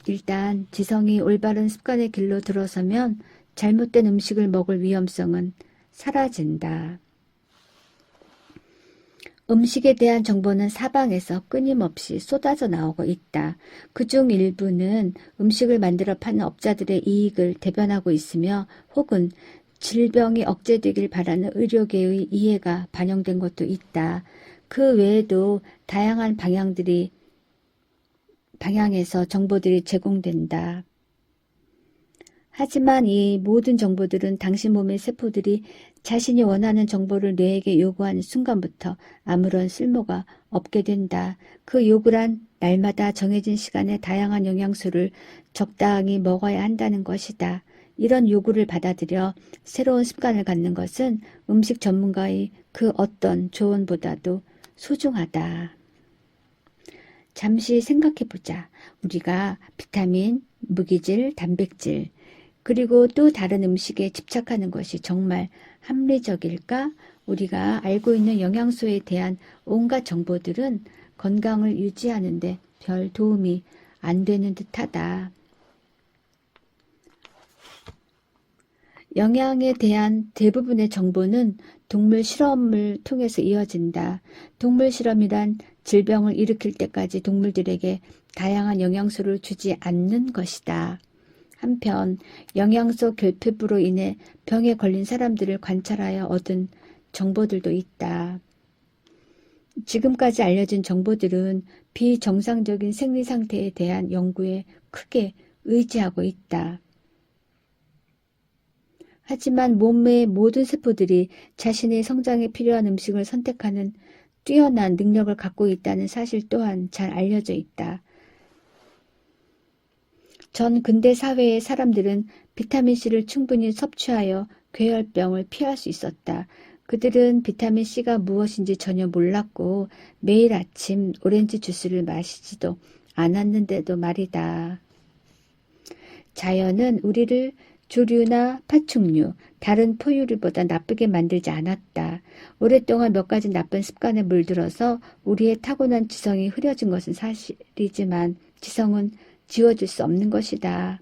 일단 지성이 올바른 습관의 길로 들어서면 잘못된 음식을 먹을 위험성은 사라진다. 음식에 대한 정보는 사방에서 끊임없이 쏟아져 나오고 있다. 그중 일부는 음식을 만들어 파는 업자들의 이익을 대변하고 있으며 혹은 질병이 억제되길 바라는 의료계의 이해가 반영된 것도 있다. 그 외에도 다양한 방향에서 정보들이 제공된다. 하지만 이 모든 정보들은 당신 몸의 세포들이 자신이 원하는 정보를 뇌에게 요구하는 순간부터 아무런 쓸모가 없게 된다. 그 요구란 날마다 정해진 시간에 다양한 영양소를 적당히 먹어야 한다는 것이다. 이런 요구를 받아들여 새로운 습관을 갖는 것은 음식 전문가의 그 어떤 조언보다도 소중하다. 잠시 생각해보자. 우리가 비타민, 무기질, 단백질, 그리고 또 다른 음식에 집착하는 것이 정말 합리적일까? 우리가 알고 있는 영양소에 대한 온갖 정보들은 건강을 유지하는데 별 도움이 안 되는 듯하다. 영양에 대한 대부분의 정보는 동물 실험을 통해서 이어진다. 동물 실험이란 질병을 일으킬 때까지 동물들에게 다양한 영양소를 주지 않는 것이다. 한편 영양소 결핍으로 인해 병에 걸린 사람들을 관찰하여 얻은 정보들도 있다. 지금까지 알려진 정보들은 비정상적인 생리 상태에 대한 연구에 크게 의지하고 있다. 하지만 몸의 모든 세포들이 자신의 성장에 필요한 음식을 선택하는 뛰어난 능력을 갖고 있다는 사실 또한 잘 알려져 있다. 전 근대 사회의 사람들은 비타민C를 충분히 섭취하여 괴혈병을 피할 수 있었다. 그들은 비타민C가 무엇인지 전혀 몰랐고 매일 아침 오렌지 주스를 마시지도 않았는데도 말이다. 자연은 우리를 조류나 파충류, 다른 포유류보다 나쁘게 만들지 않았다. 오랫동안 몇 가지 나쁜 습관에 물들어서 우리의 타고난 지성이 흐려진 것은 사실이지만 지성은 지워질 수 없는 것이다.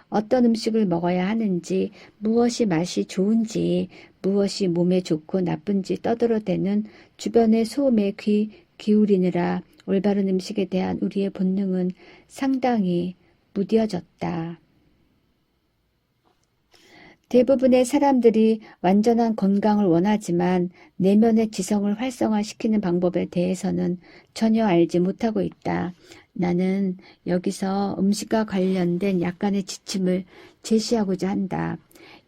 어떤 음식을 먹어야 하는지, 무엇이 맛이 좋은지, 무엇이 몸에 좋고 나쁜지 떠들어대는 주변의 소음에 귀 기울이느라 올바른 음식에 대한 우리의 본능은 상당히 무뎌졌다. 대부분의 사람들이 완전한 건강을 원하지만 내면의 지성을 활성화시키는 방법에 대해서는 전혀 알지 못하고 있다. 나는 여기서 음식과 관련된 약간의 지침을 제시하고자 한다.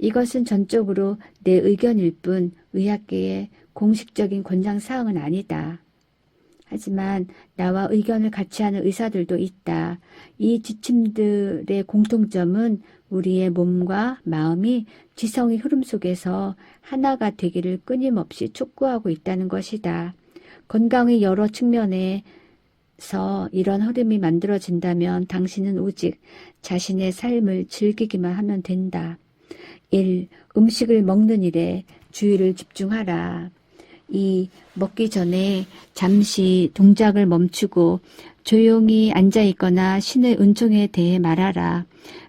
이것은 전적으로 내 의견일 뿐 의학계의 공식적인 권장사항은 아니다. 하지만 나와 의견을 같이 하는 의사들도 있다. 이 지침들의 공통점은 우리의 몸과 마음이 지성의 흐름 속에서 하나가 되기를 끊임없이 촉구하고 있다는 것이다. 건강의 여러 측면에서 이런 흐름이 만들어진다면 당신은 오직 자신의 삶을 즐기기만 하면 된다. 1. 음식을 먹는 일에 주의를 집중하라. 2. 먹기 전에 잠시 동작을 멈추고 조용히 앉아있거나 신의 은총에 대해 말하라.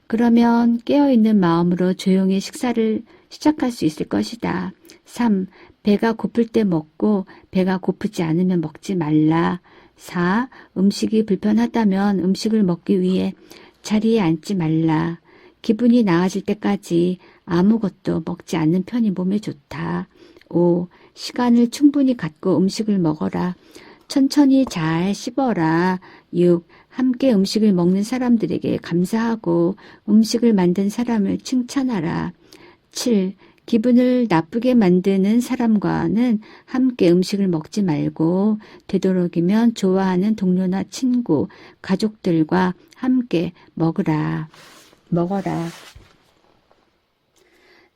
그러면 깨어있는 마음으로 조용히 식사를 시작할 수 있을 것이다. 3. 배가 고플 때 먹고 배가 고프지 않으면 먹지 말라. 4. 음식이 불편하다면 음식을 먹기 위해 자리에 앉지 말라. 기분이 나아질 때까지 아무것도 먹지 않는 편이 몸에 좋다. 5. 시간을 충분히 갖고 음식을 먹어라. 천천히 잘 씹어라. 6. 함께 음식을 먹는 사람들에게 감사하고 음식을 만든 사람을 칭찬하라. 7. 기분을 나쁘게 만드는 사람과는 함께 음식을 먹지 말고 되도록이면 좋아하는 동료나 친구, 가족들과 함께 먹어라.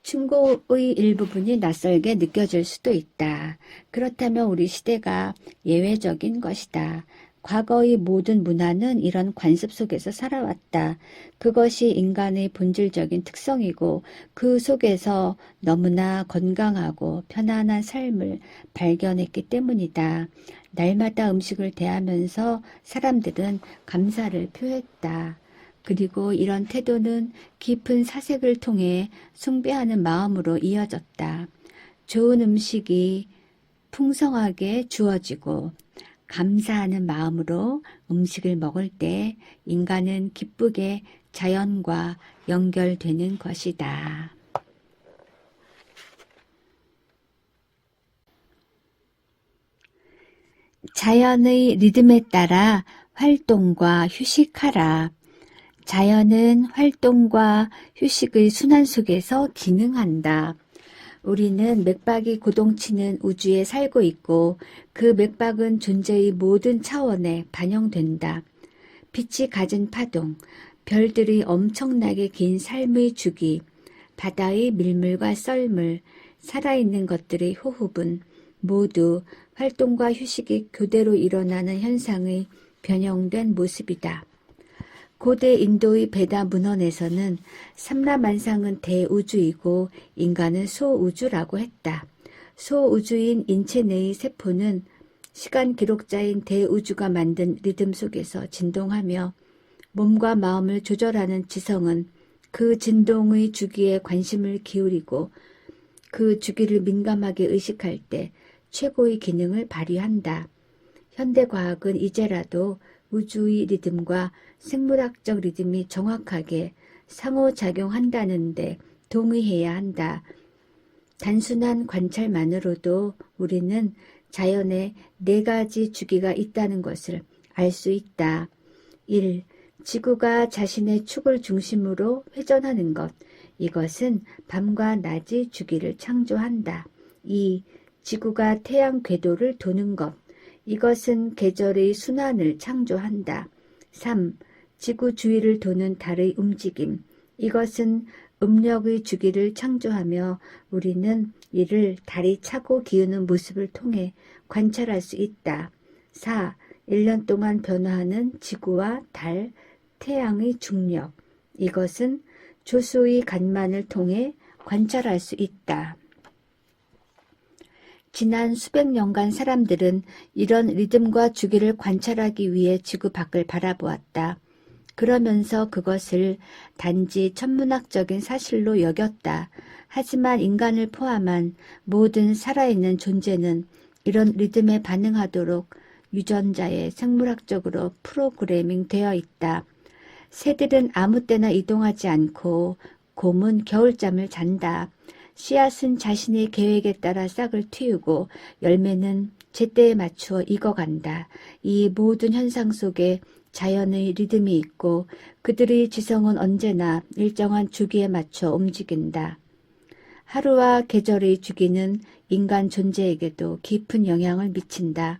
충고의 일부분이 낯설게 느껴질 수도 있다. 그렇다면 우리 시대가 예외적인 것이다. 과거의 모든 문화는 이런 관습 속에서 살아왔다. 그것이 인간의 본질적인 특성이고 그 속에서 너무나 건강하고 편안한 삶을 발견했기 때문이다. 날마다 음식을 대하면서 사람들은 감사를 표했다. 그리고 이런 태도는 깊은 사색을 통해 숭배하는 마음으로 이어졌다. 좋은 음식이 풍성하게 주어지고 감사하는 마음으로 음식을 먹을 때 인간은 기쁘게 자연과 연결되는 것이다. 자연의 리듬에 따라 활동과 휴식하라. 자연은 활동과 휴식의 순환 속에서 기능한다. 우리는 맥박이 고동치는 우주에 살고 있고 그 맥박은 존재의 모든 차원에 반영된다. 빛이 가진 파동, 별들의 엄청나게 긴 삶의 주기, 바다의 밀물과 썰물, 살아있는 것들의 호흡은 모두 활동과 휴식이 교대로 일어나는 현상의 변형된 모습이다. 고대 인도의 베다 문헌에서는 삼라만상은 대우주이고 인간은 소우주라고 했다. 소우주인 인체 내의 세포는 시간 기록자인 대우주가 만든 리듬 속에서 진동하며 몸과 마음을 조절하는 지성은 그 진동의 주기에 관심을 기울이고 그 주기를 민감하게 의식할 때 최고의 기능을 발휘한다. 현대과학은 이제라도 우주의 리듬과 생물학적 리듬이 정확하게 상호작용한다는데 동의해야 한다. 단순한 관찰만으로도 우리는 자연에 4가지 주기가 있다는 것을 알 수 있다. 1. 지구가 자신의 축을 중심으로 회전하는 것. 이것은 밤과 낮의 주기를 창조한다. 2. 지구가 태양 궤도를 도는 것. 이것은 계절의 순환을 창조한다. 3. 지구 주위를 도는 달의 움직임. 이것은 음력의 주기를 창조하며 우리는 이를 달이 차고 기우는 모습을 통해 관찰할 수 있다. 4. 1년 동안 변화하는 지구와 달, 태양의 중력. 이것은 조수의 간만을 통해 관찰할 수 있다. 지난 수백 년간 사람들은 이런 리듬과 주기를 관찰하기 위해 지구 밖을 바라보았다. 그러면서 그것을 단지 천문학적인 사실로 여겼다. 하지만 인간을 포함한 모든 살아있는 존재는 이런 리듬에 반응하도록 유전자에 생물학적으로 프로그래밍 되어 있다. 새들은 아무 때나 이동하지 않고 곰은 겨울잠을 잔다. 씨앗은 자신의 계획에 따라 싹을 틔우고 열매는 제때에 맞추어 익어간다. 이 모든 현상 속에 자연의 리듬이 있고 그들의 지성은 언제나 일정한 주기에 맞춰 움직인다. 하루와 계절의 주기는 인간 존재에게도 깊은 영향을 미친다.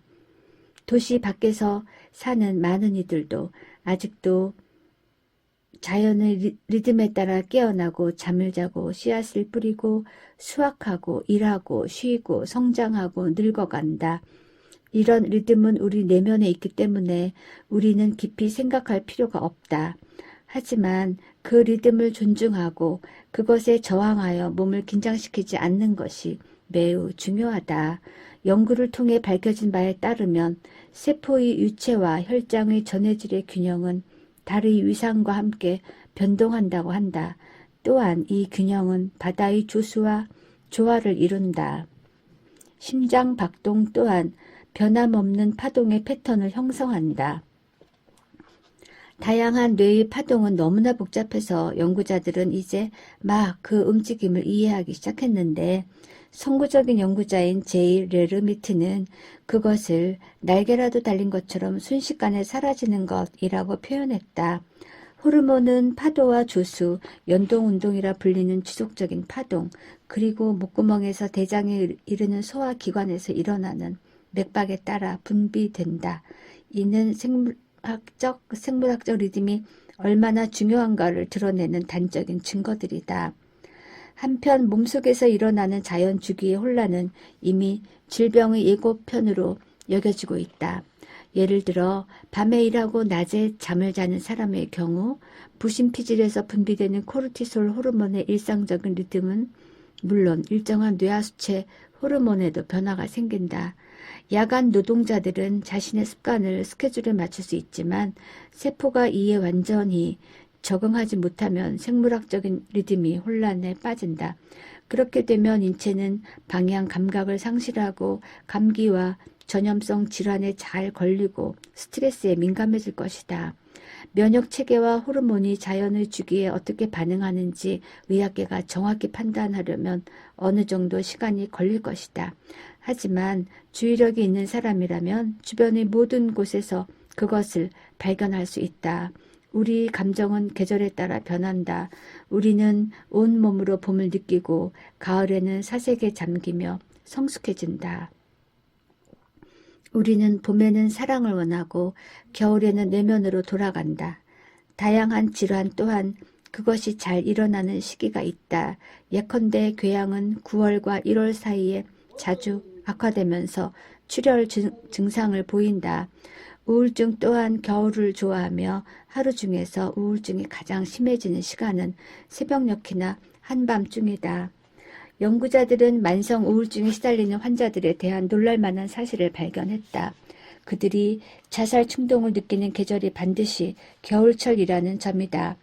도시 밖에서 사는 많은 이들도 아직도 자연의 리듬에 따라 깨어나고 잠을 자고 씨앗을 뿌리고 수확하고 일하고 쉬고 성장하고 늙어간다. 이런 리듬은 우리 내면에 있기 때문에 우리는 깊이 생각할 필요가 없다. 하지만 그 리듬을 존중하고 그것에 저항하여 몸을 긴장시키지 않는 것이 매우 중요하다. 연구를 통해 밝혀진 바에 따르면 세포의 유체와 혈장의 전해질의 균형은 달의 위상과 함께 변동한다고 한다. 또한 이 균형은 바다의 조수와 조화를 이룬다. 심장 박동 또한 변함없는 파동의 패턴을 형성한다. 다양한 뇌의 파동은 너무나 복잡해서 연구자들은 이제 막 그 움직임을 이해하기 시작했는데 선구적인 연구자인 제이 레르미트는 그것을 날개라도 달린 것처럼 순식간에 사라지는 것이라고 표현했다. 호르몬은 파도와 조수, 연동운동이라 불리는 지속적인 파동, 그리고 목구멍에서 대장에 이르는 소화기관에서 일어나는 맥박에 따라 분비된다. 이는 생물학적 리듬이 얼마나 중요한가를 드러내는 단적인 증거들이다. 한편 몸속에서 일어나는 자연 주기의 혼란은 이미 질병의 예고편으로 여겨지고 있다. 예를 들어 밤에 일하고 낮에 잠을 자는 사람의 경우 부신피질에서 분비되는 코르티솔 호르몬의 일상적인 리듬은 물론 일정한 뇌하수체 호르몬에도 변화가 생긴다. 야간 노동자들은 자신의 습관을 스케줄에 맞출 수 있지만 세포가 이에 완전히 적응하지 못하면 생물학적인 리듬이 혼란에 빠진다. 그렇게 되면 인체는 방향 감각을 상실하고 감기와 전염성 질환에 잘 걸리고 스트레스에 민감해질 것이다. 면역 체계와 호르몬이 자연의 주기에 어떻게 반응하는지 의학계가 정확히 판단하려면 어느 정도 시간이 걸릴 것이다. 하지만 주의력이 있는 사람이라면 주변의 모든 곳에서 그것을 발견할 수 있다. 우리 감정은 계절에 따라 변한다. 우리는 온몸으로 봄을 느끼고 가을에는 사색에 잠기며 성숙해진다. 우리는 봄에는 사랑을 원하고 겨울에는 내면으로 돌아간다. 다양한 질환 또한 그것이 잘 일어나는 시기가 있다. 예컨대 궤양은 9월과 1월 사이에 자주 악화되면서 출혈 증상을 보인다. 우울증 또한 겨울을 좋아하며 하루 중에서 우울증이 가장 심해지는 시간은 새벽녘이나 한밤중이다. 연구자들은 만성 우울증에 시달리는 환자들에 대한 놀랄만한 사실을 발견했다. 그들이 자살 충동을 느끼는 계절이 반드시 겨울철이라는 점이다.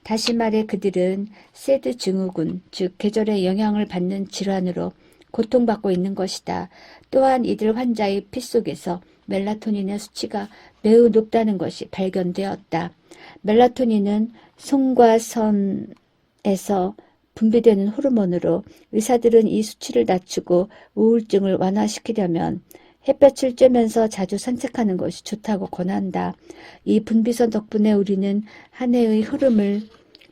다시 말해 그들은 세드 증후군, 즉 계절의 영향을 받는 질환으로 고통받고 있는 것이다. 또한 이들 환자의 피 속에서 멜라토닌의 수치가 매우 높다는 것이 발견되었다. 멜라토닌은 송과선에서 분비되는 호르몬으로 의사들은 이 수치를 낮추고 우울증을 완화시키려면 햇볕을 쬐면서 자주 산책하는 것이 좋다고 권한다. 이 분비선 덕분에 우리는 한 해의 흐름을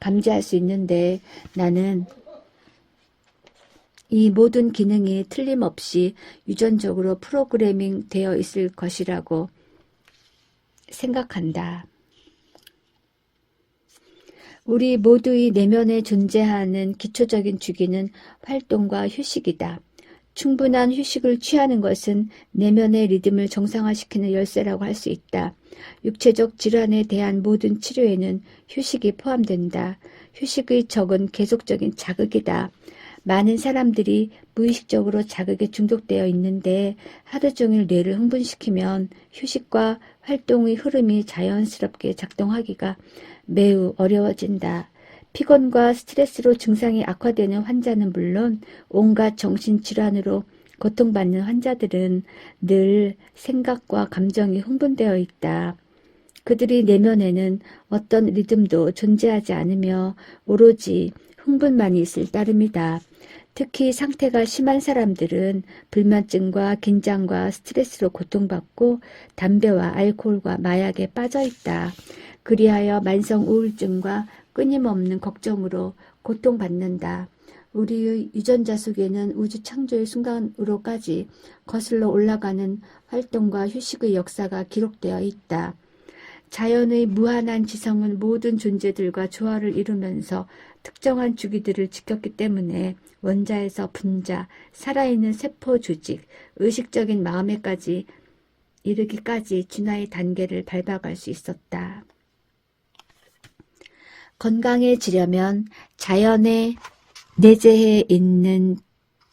감지할 수 있는데 나는 이 모든 기능이 틀림없이 유전적으로 프로그래밍 되어 있을 것이라고 생각한다. 우리 모두의 내면에 존재하는 기초적인 주기는 활동과 휴식이다. 충분한 휴식을 취하는 것은 내면의 리듬을 정상화시키는 열쇠라고 할 수 있다. 육체적 질환에 대한 모든 치료에는 휴식이 포함된다. 휴식의 적은 계속적인 자극이다. 많은 사람들이 무의식적으로 자극에 중독되어 있는데 하루 종일 뇌를 흥분시키면 휴식과 활동의 흐름이 자연스럽게 작동하기가 매우 어려워진다. 피곤과 스트레스로 증상이 악화되는 환자는 물론 온갖 정신질환으로 고통받는 환자들은 늘 생각과 감정이 흥분되어 있다. 그들의 내면에는 어떤 리듬도 존재하지 않으며 오로지 흥분만이 있을 따름이다. 특히 상태가 심한 사람들은 불면증과 긴장과 스트레스로 고통받고 담배와 알코올과 마약에 빠져 있다. 그리하여 만성 우울증과 끊임없는 걱정으로 고통받는다. 우리의 유전자 속에는 우주 창조의 순간으로까지 거슬러 올라가는 활동과 휴식의 역사가 기록되어 있다. 자연의 무한한 지성은 모든 존재들과 조화를 이루면서 특정한 주기들을 지켰기 때문에 원자에서 분자, 살아있는 세포 조직, 의식적인 마음에까지 이르기까지 진화의 단계를 밟아갈 수 있었다. 건강해지려면 자연에 내재해 있는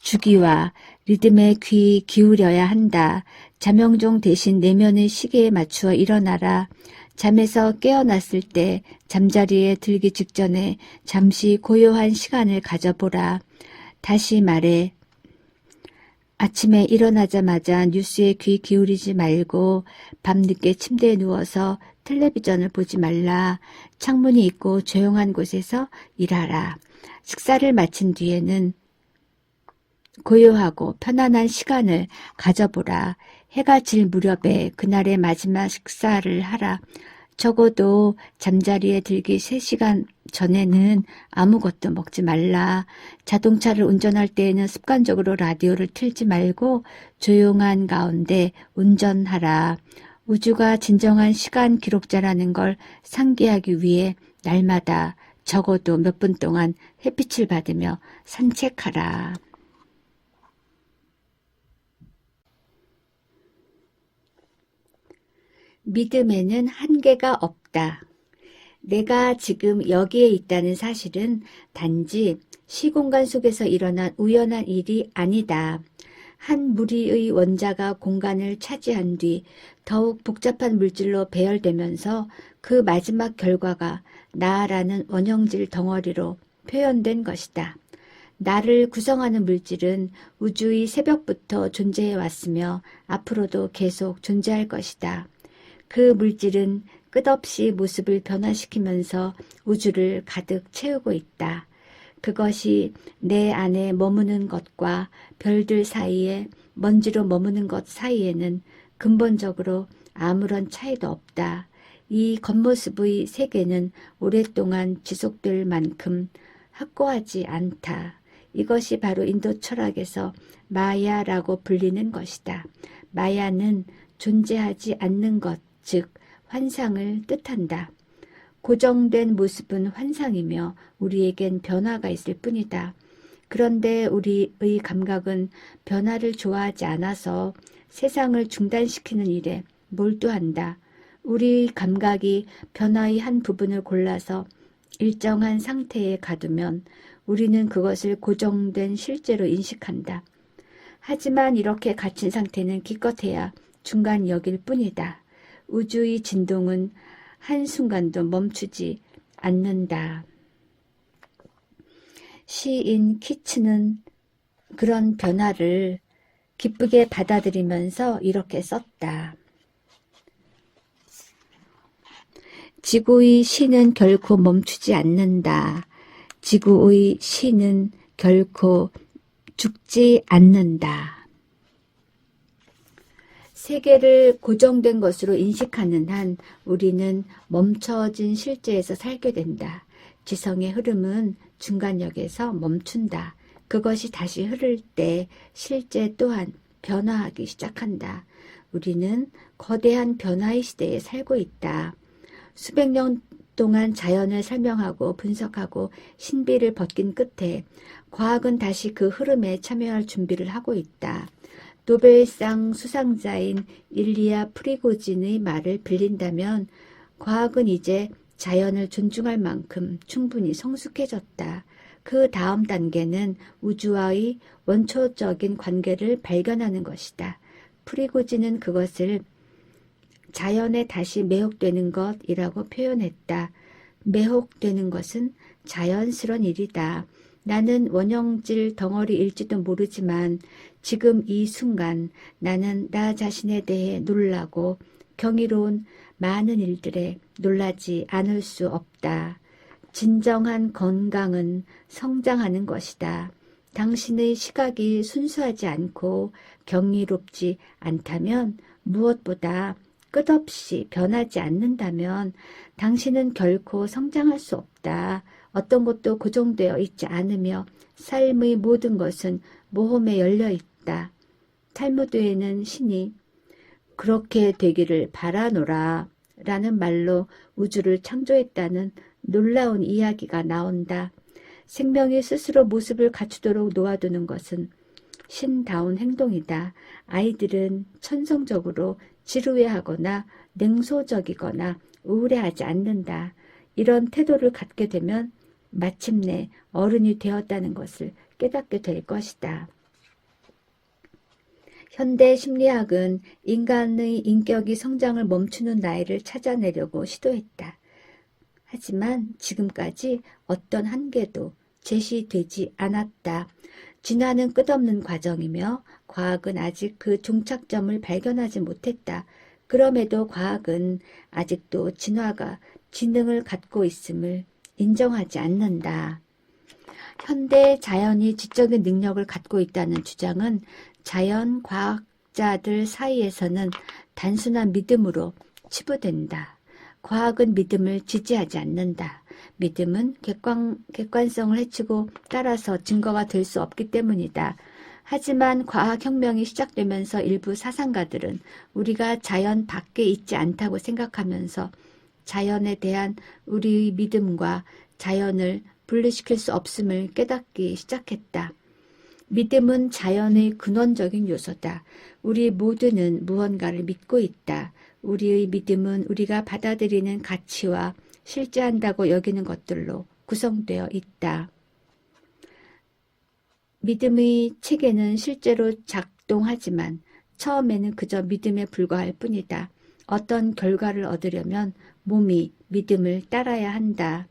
주기와 리듬에 귀 기울여야 한다. 자명종 대신 내면의 시계에 맞추어 일어나라. 잠에서 깨어났을 때 잠자리에 들기 직전에 잠시 고요한 시간을 가져보라. 다시 말해 아침에 일어나자마자 뉴스에 귀 기울이지 말고 밤늦게 침대에 누워서 텔레비전을 보지 말라. 창문이 있고 조용한 곳에서 일하라. 식사를 마친 뒤에는 고요하고 편안한 시간을 가져보라. 해가 질 무렵에 그날의 마지막 식사를 하라. 적어도 잠자리에 들기 3시간 전에는 아무것도 먹지 말라. 자동차를 운전할 때에는 습관적으로 라디오를 틀지 말고 조용한 가운데 운전하라. 우주가 진정한 시간 기록자라는 걸 상기하기 위해 날마다 적어도 몇 분 동안 햇빛을 받으며 산책하라. 믿음에는 한계가 없다. 내가 지금 여기에 있다는 사실은 단지 시공간 속에서 일어난 우연한 일이 아니다. 한 무리의 원자가 공간을 차지한 뒤 더욱 복잡한 물질로 배열되면서 그 마지막 결과가 나라는 원형질 덩어리로 표현된 것이다. 나를 구성하는 물질은 우주의 새벽부터 존재해 왔으며 앞으로도 계속 존재할 것이다. 그 물질은 끝없이 모습을 변화시키면서 우주를 가득 채우고 있다. 그것이 내 안에 머무는 것과 별들 사이에 먼지로 머무는 것 사이에는 근본적으로 아무런 차이도 없다. 이 겉모습의 세계는 오랫동안 지속될 만큼 확고하지 않다. 이것이 바로 인도 철학에서 마야라고 불리는 것이다. 마야는 존재하지 않는 것, 즉 환상을 뜻한다. 고정된 모습은 환상이며 우리에겐 변화가 있을 뿐이다. 그런데 우리의 감각은 변화를 좋아하지 않아서 세상을 중단시키는 일에 몰두한다. 우리의 감각이 변화의 한 부분을 골라서 일정한 상태에 가두면 우리는 그것을 고정된 실제로 인식한다. 하지만 이렇게 갇힌 상태는 기껏해야 중간역일 뿐이다. 우주의 진동은 한순간도 멈추지 않는다. 시인 키츠는 그런 변화를 기쁘게 받아들이면서 이렇게 썼다. 지구의 시는 결코 멈추지 않는다. 지구의 시는 결코 죽지 않는다. 세계를 고정된 것으로 인식하는 한 우리는 멈춰진 실제에서 살게 된다. 지성의 흐름은 중간역에서 멈춘다. 그것이 다시 흐를 때 실제 또한 변화하기 시작한다. 우리는 거대한 변화의 시대에 살고 있다. 수백 년 동안 자연을 설명하고 분석하고 신비를 벗긴 끝에 과학은 다시 그 흐름에 참여할 준비를 하고 있다. 노벨상 수상자인 일리아 프리고진의 말을 빌린다면 과학은 이제 자연을 존중할 만큼 충분히 성숙해졌다. 그 다음 단계는 우주와의 원초적인 관계를 발견하는 것이다. 프리고진은 그것을 자연에 다시 매혹되는 것이라고 표현했다. 매혹되는 것은 자연스러운 일이다. 나는 원형질 덩어리일지도 모르지만 지금 이 순간 나는 나 자신에 대해 놀라고 경이로운 많은 일들에 놀라지 않을 수 없다. 진정한 건강은 성장하는 것이다. 당신의 시각이 순수하지 않고 경이롭지 않다면 무엇보다 끝없이 변하지 않는다면 당신은 결코 성장할 수 없다. 어떤 것도 고정되어 있지 않으며 삶의 모든 것은 모험에 열려 있다. 탈무드에는 신이 그렇게 되기를 바라노라 라는 말로 우주를 창조했다는 놀라운 이야기가 나온다. 생명이 스스로 모습을 갖추도록 놓아두는 것은 신다운 행동이다. 아이들은 천성적으로 지루해하거나 냉소적이거나 우울해하지 않는다. 이런 태도를 갖게 되면 마침내 어른이 되었다는 것을 깨닫게 될 것이다. 현대 심리학은 인간의 인격이 성장을 멈추는 나이를 찾아내려고 시도했다. 하지만 지금까지 어떤 한계도 제시되지 않았다. 진화는 끝없는 과정이며 과학은 아직 그 종착점을 발견하지 못했다. 그럼에도 과학은 아직도 진화가 지능을 갖고 있음을 인정하지 않는다. 현대 자연이 지적인 능력을 갖고 있다는 주장은 자연 과학자들 사이에서는 단순한 믿음으로 치부된다. 과학은 믿음을 지지하지 않는다. 믿음은 객관성을 해치고 따라서 증거가 될 수 없기 때문이다. 하지만 과학혁명이 시작되면서 일부 사상가들은 우리가 자연 밖에 있지 않다고 생각하면서 자연에 대한 우리의 믿음과 자연을 분리시킬 수 없음을 깨닫기 시작했다. 믿음은 자연의 근원적인 요소다. 우리 모두는 무언가를 믿고 있다. 우리의 믿음은 우리가 받아들이는 가치와 실제한다고 여기는 것들로 구성되어 있다. 믿음의 체계는 실제로 작동하지만 처음에는 그저 믿음에 불과할 뿐이다. 어떤 결과를 얻으려면 몸이 믿음을 따라야 한다.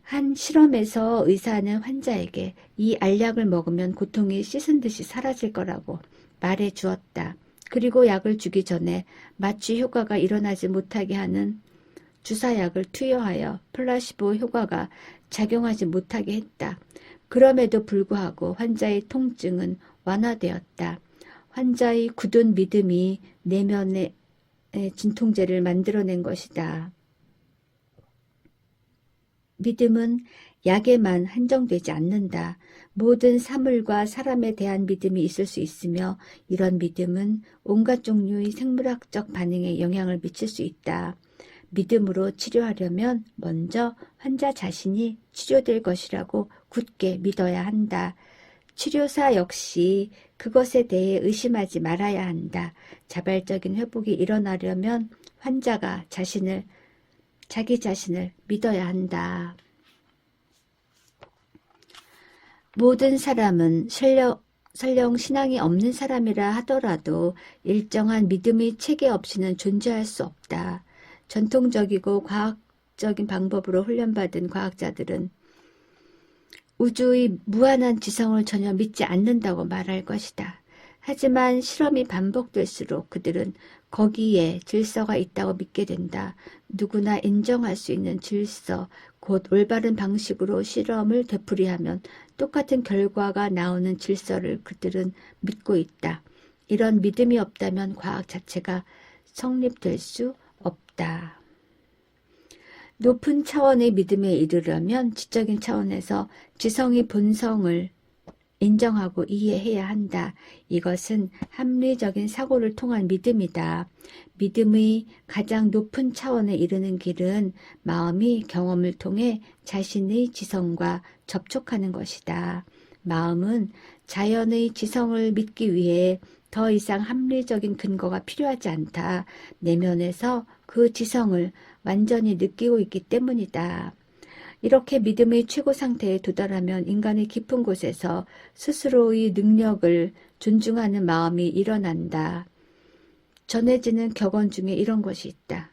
한 실험에서 의사는 환자에게 이 알약을 먹으면 고통이 씻은 듯이 사라질 거라고 말해 주었다. 그리고 약을 주기 전에 마취 효과가 일어나지 못하게 하는 주사약을 투여하여 플라시보 효과가 작용하지 못하게 했다. 그럼에도 불구하고 환자의 통증은 완화되었다. 환자의 굳은 믿음이 내면의 진통제를 만들어낸 것이다. 믿음은 약에만 한정되지 않는다. 모든 사물과 사람에 대한 믿음이 있을 수 있으며 이런 믿음은 온갖 종류의 생물학적 반응에 영향을 미칠 수 있다. 믿음으로 치료하려면 먼저 환자 자신이 치료될 것이라고 굳게 믿어야 한다. 치료사 역시 그것에 대해 의심하지 말아야 한다. 자발적인 회복이 일어나려면 환자가 자기 자신을 믿어야 한다. 모든 사람은 설령 신앙이 없는 사람이라 하더라도 일정한 믿음의 체계 없이는 존재할 수 없다. 전통적이고 과학적인 방법으로 훈련받은 과학자들은 우주의 무한한 지성을 전혀 믿지 않는다고 말할 것이다. 하지만 실험이 반복될수록 그들은 거기에 질서가 있다고 믿게 된다. 누구나 인정할 수 있는 질서, 곧 올바른 방식으로 실험을 되풀이하면 똑같은 결과가 나오는 질서를 그들은 믿고 있다. 이런 믿음이 없다면 과학 자체가 성립될 수 없다. 높은 차원의 믿음에 이르려면 지적인 차원에서 지성의 본성을 인정하고 이해해야 한다. 이것은 합리적인 사고를 통한 믿음이다. 믿음의 가장 높은 차원에 이르는 길은 마음이 경험을 통해 자신의 지성과 접촉하는 것이다. 마음은 자연의 지성을 믿기 위해 더 이상 합리적인 근거가 필요하지 않다. 내면에서 그 지성을 완전히 느끼고 있기 때문이다. 이렇게 믿음의 최고 상태에 도달하면 인간의 깊은 곳에서 스스로의 능력을 존중하는 마음이 일어난다. 전해지는 격언 중에 이런 것이 있다.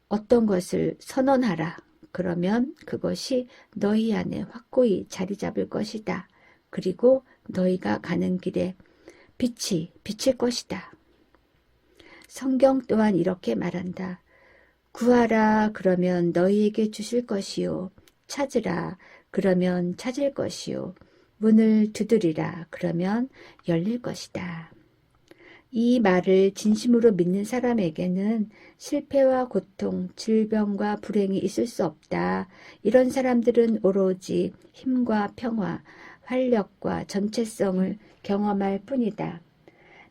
어떤 것을 선언하라. 그러면 그것이 너희 안에 확고히 자리 잡을 것이다. 그리고 너희가 가는 길에 빛이 비칠 것이다. 성경 또한 이렇게 말한다. 구하라 그러면 너희에게 주실 것이요. 찾으라 그러면 찾을 것이요. 문을 두드리라 그러면 열릴 것이다. 이 말을 진심으로 믿는 사람에게는 실패와 고통, 질병과 불행이 있을 수 없다. 이런 사람들은 오로지 힘과 평화, 활력과 전체성을 경험할 뿐이다.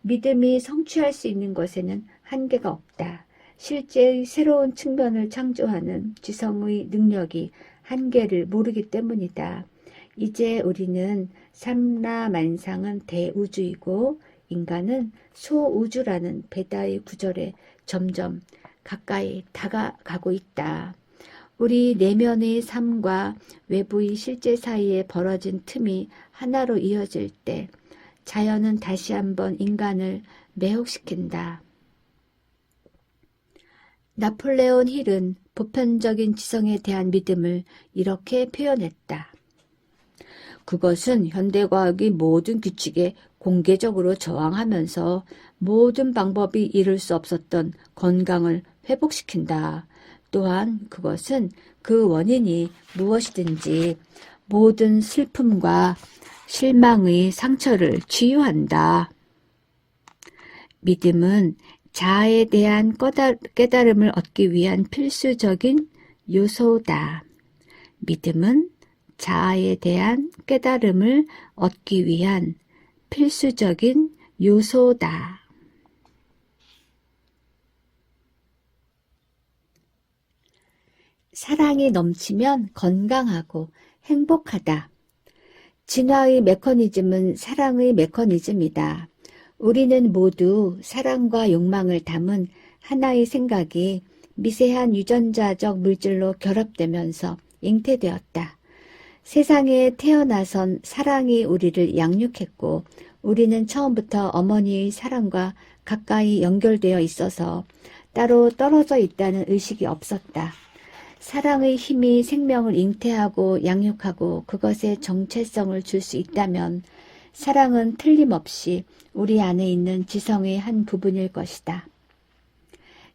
믿음이 성취할 수 있는 것에는 한계가 없다. 실제의 새로운 측면을 창조하는 지성의 능력이 한계를 모르기 때문이다. 이제 우리는 삼라만상은 대우주이고 인간은 소우주라는 베다의 구절에 점점 가까이 다가가고 있다. 우리 내면의 삶과 외부의 실제 사이에 벌어진 틈이 하나로 이어질 때 자연은 다시 한번 인간을 매혹시킨다. 나폴레온 힐은 보편적인 지성에 대한 믿음을 이렇게 표현했다. 그것은 현대과학의 모든 규칙에 공개적으로 저항하면서 모든 방법이 이룰 수 없었던 건강을 회복시킨다. 또한 그것은 그 원인이 무엇이든지 모든 슬픔과 실망의 상처를 치유한다. 믿음은 자아에 대한 깨달음을 얻기 위한 필수적인 요소다. 믿음은 자아에 대한 깨달음을 얻기 위한 필수적인 요소다. 사랑이 넘치면 건강하고 행복하다. 진화의 메커니즘은 사랑의 메커니즘이다. 우리는 모두 사랑과 욕망을 담은 하나의 생각이 미세한 유전자적 물질로 결합되면서 잉태되었다. 세상에 태어나선 사랑이 우리를 양육했고 우리는 처음부터 어머니의 사랑과 가까이 연결되어 있어서 따로 떨어져 있다는 의식이 없었다. 사랑의 힘이 생명을 잉태하고 양육하고 그것에 정체성을 줄 수 있다면 사랑은 틀림없이 우리 안에 있는 지성의 한 부분일 것이다.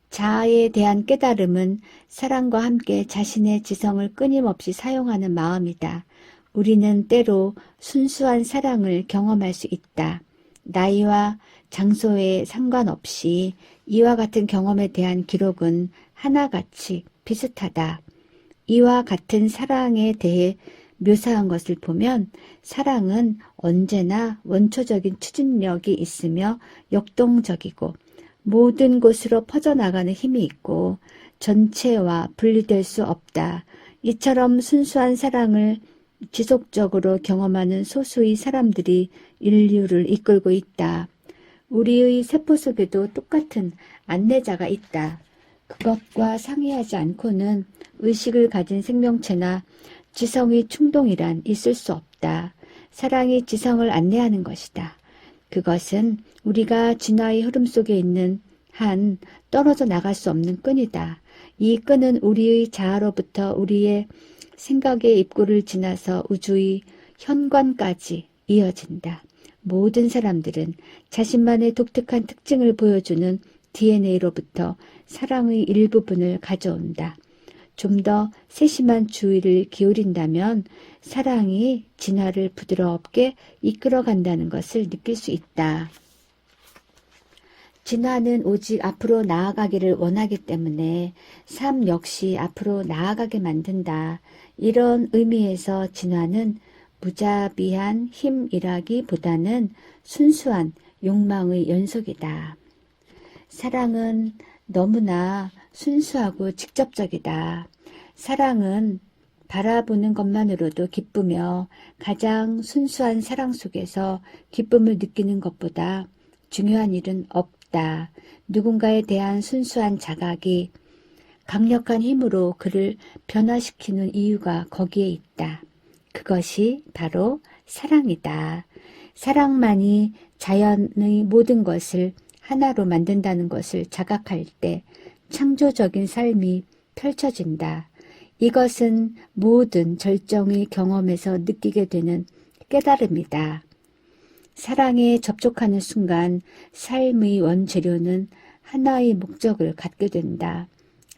자아에 대한 깨달음은 사랑과 함께 자신의 지성을 끊임없이 사용하는 마음이다. 우리는 때로 순수한 사랑을 경험할 수 있다. 나이와 장소에 상관없이 이와 같은 경험에 대한 기록은 하나같이 비슷하다. 이와 같은 사랑에 대해 묘사한 것을 보면 사랑은 언제나 원초적인 추진력이 있으며 역동적이고 모든 곳으로 퍼져나가는 힘이 있고 전체와 분리될 수 없다. 이처럼 순수한 사랑을 지속적으로 경험하는 소수의 사람들이 인류를 이끌고 있다. 우리의 세포 속에도 똑같은 안내자가 있다. 그것과 상의하지 않고는 의식을 가진 생명체나 지성의 충동이란 있을 수 없다. 사랑이 지성을 안내하는 것이다. 그것은 우리가 진화의 흐름 속에 있는 한 떨어져 나갈 수 없는 끈이다. 이 끈은 우리의 자아로부터 우리의 생각의 입구를 지나서 우주의 현관까지 이어진다. 모든 사람들은 자신만의 독특한 특징을 보여주는 DNA로부터 사랑의 일부분을 가져온다. 좀 더 세심한 주의를 기울인다면 사랑이 진화를 부드럽게 이끌어간다는 것을 느낄 수 있다. 진화는 오직 앞으로 나아가기를 원하기 때문에 삶 역시 앞으로 나아가게 만든다. 이런 의미에서 진화는 무자비한 힘이라기보다는 순수한 욕망의 연속이다. 사랑은 너무나 순수하고 직접적이다. 사랑은 바라보는 것만으로도 기쁘며 가장 순수한 사랑 속에서 기쁨을 느끼는 것보다 중요한 일은 없다. 누군가에 대한 순수한 자각이 강력한 힘으로 그를 변화시키는 이유가 거기에 있다. 그것이 바로 사랑이다. 사랑만이 자연의 모든 것을 하나로 만든다는 것을 자각할 때 창조적인 삶이 펼쳐진다. 이것은 모든 절정의 경험에서 느끼게 되는 깨달음이다. 사랑에 접촉하는 순간 삶의 원재료는 하나의 목적을 갖게 된다.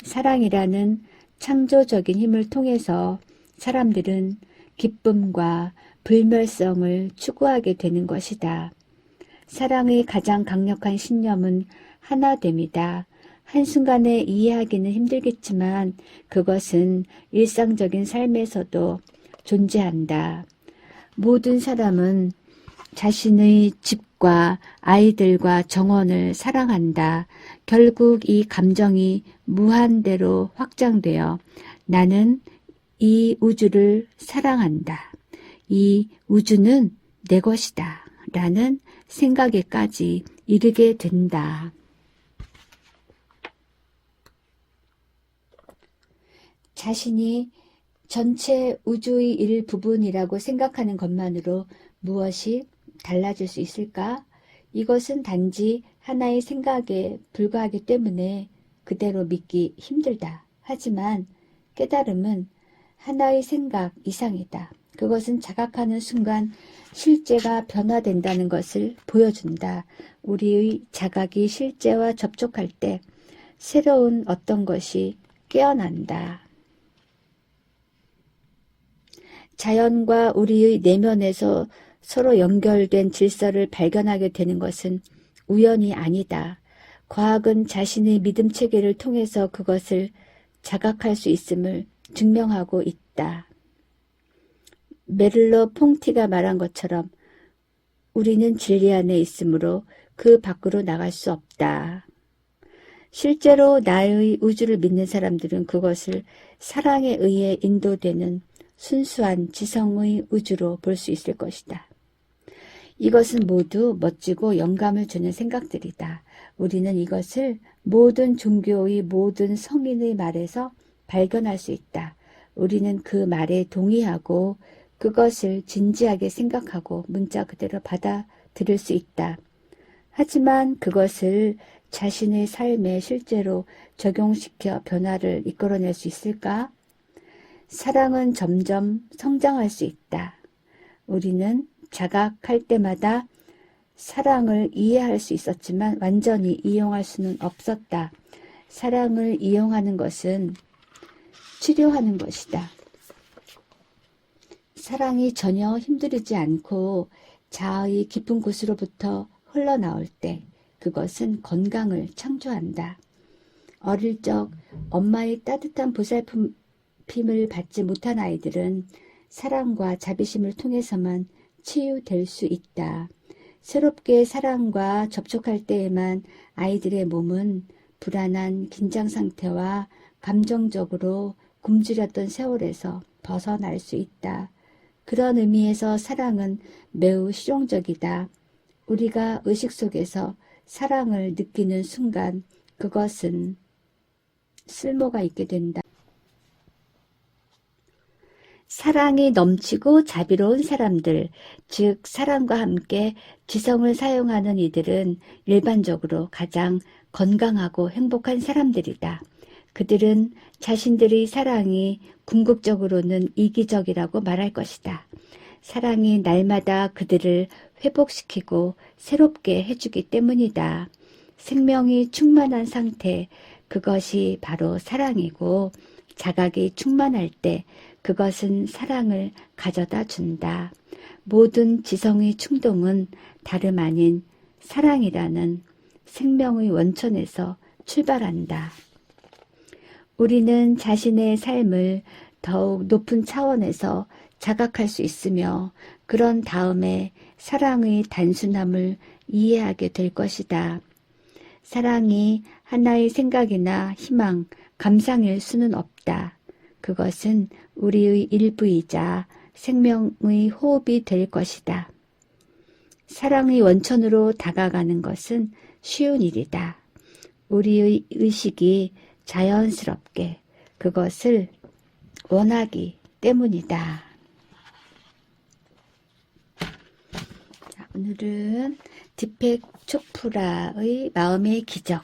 사랑이라는 창조적인 힘을 통해서 사람들은 기쁨과 불멸성을 추구하게 되는 것이다. 사랑의 가장 강력한 신념은 하나됨이다. 한순간에 이해하기는 힘들겠지만 그것은 일상적인 삶에서도 존재한다. 모든 사람은 자신의 집과 아이들과 정원을 사랑한다. 결국 이 감정이 무한대로 확장되어 나는 이 우주를 사랑한다. 이 우주는 내 것이다. 라는 생각에까지 이르게 된다. 자신이 전체 우주의 일부분이라고 생각하는 것만으로 무엇이 달라질 수 있을까? 이것은 단지 하나의 생각에 불과하기 때문에 그대로 믿기 힘들다. 하지만 깨달음은 하나의 생각 이상이다. 그것은 자각하는 순간 실제가 변화된다는 것을 보여준다. 우리의 자각이 실제와 접촉할 때 새로운 어떤 것이 깨어난다. 자연과 우리의 내면에서 서로 연결된 질서를 발견하게 되는 것은 우연이 아니다. 과학은 자신의 믿음 체계를 통해서 그것을 자각할 수 있음을 증명하고 있다. 메를로 퐁티가 말한 것처럼 우리는 진리 안에 있으므로 그 밖으로 나갈 수 없다. 실제로 나의 우주를 믿는 사람들은 그것을 사랑에 의해 인도되는 순수한 지성의 우주로 볼 수 있을 것이다. 이것은 모두 멋지고 영감을 주는 생각들이다. 우리는 이것을 모든 종교의 모든 성인의 말에서 발견할 수 있다. 우리는 그 말에 동의하고 그것을 진지하게 생각하고 문자 그대로 받아들일 수 있다. 하지만 그것을 자신의 삶에 실제로 적용시켜 변화를 이끌어낼 수 있을까? 사랑은 점점 성장할 수 있다. 우리는 자각할 때마다 사랑을 이해할 수 있었지만 완전히 이용할 수는 없었다. 사랑을 이용하는 것은 치료하는 것이다. 사랑이 전혀 힘들이지 않고 자아의 깊은 곳으로부터 흘러나올 때 그것은 건강을 창조한다. 어릴 적 엄마의 따뜻한 보살핌을 받지 못한 아이들은 사랑과 자비심을 통해서만 치유될 수 있다. 새롭게 사랑과 접촉할 때에만 아이들의 몸은 불안한 긴장 상태와 감정적으로 굶주렸던 세월에서 벗어날 수 있다. 그런 의미에서 사랑은 매우 실용적이다. 우리가 의식 속에서 사랑을 느끼는 순간 그것은 쓸모가 있게 된다. 사랑이 넘치고 자비로운 사람들, 즉 사랑과 함께 지성을 사용하는 이들은 일반적으로 가장 건강하고 행복한 사람들이다. 그들은 자신들의 사랑이 궁극적으로는 이기적이라고 말할 것이다. 사랑이 날마다 그들을 회복시키고 새롭게 해주기 때문이다. 생명이 충만한 상태, 그것이 바로 사랑이고 자각이 충만할 때 그것은 사랑을 가져다 준다. 모든 지성의 충동은 다름 아닌 사랑이라는 생명의 원천에서 출발한다. 우리는 자신의 삶을 더욱 높은 차원에서 자각할 수 있으며 그런 다음에 사랑의 단순함을 이해하게 될 것이다. 사랑이 하나의 생각이나 희망, 감상일 수는 없다. 그것은 우리의 일부이자 생명의 호흡이 될 것이다. 사랑의 원천으로 다가가는 것은 쉬운 일이다. 우리의 의식이 자연스럽게 그것을 원하기 때문이다. 자, 오늘은 디펙 초프라의 마음의 기적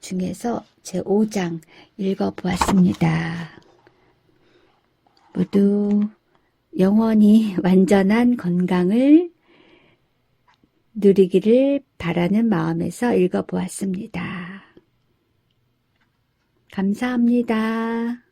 중에서 제5장 읽어보았습니다. 모두 영원히 완전한 건강을 누리기를 바라는 마음에서 읽어보았습니다. 감사합니다.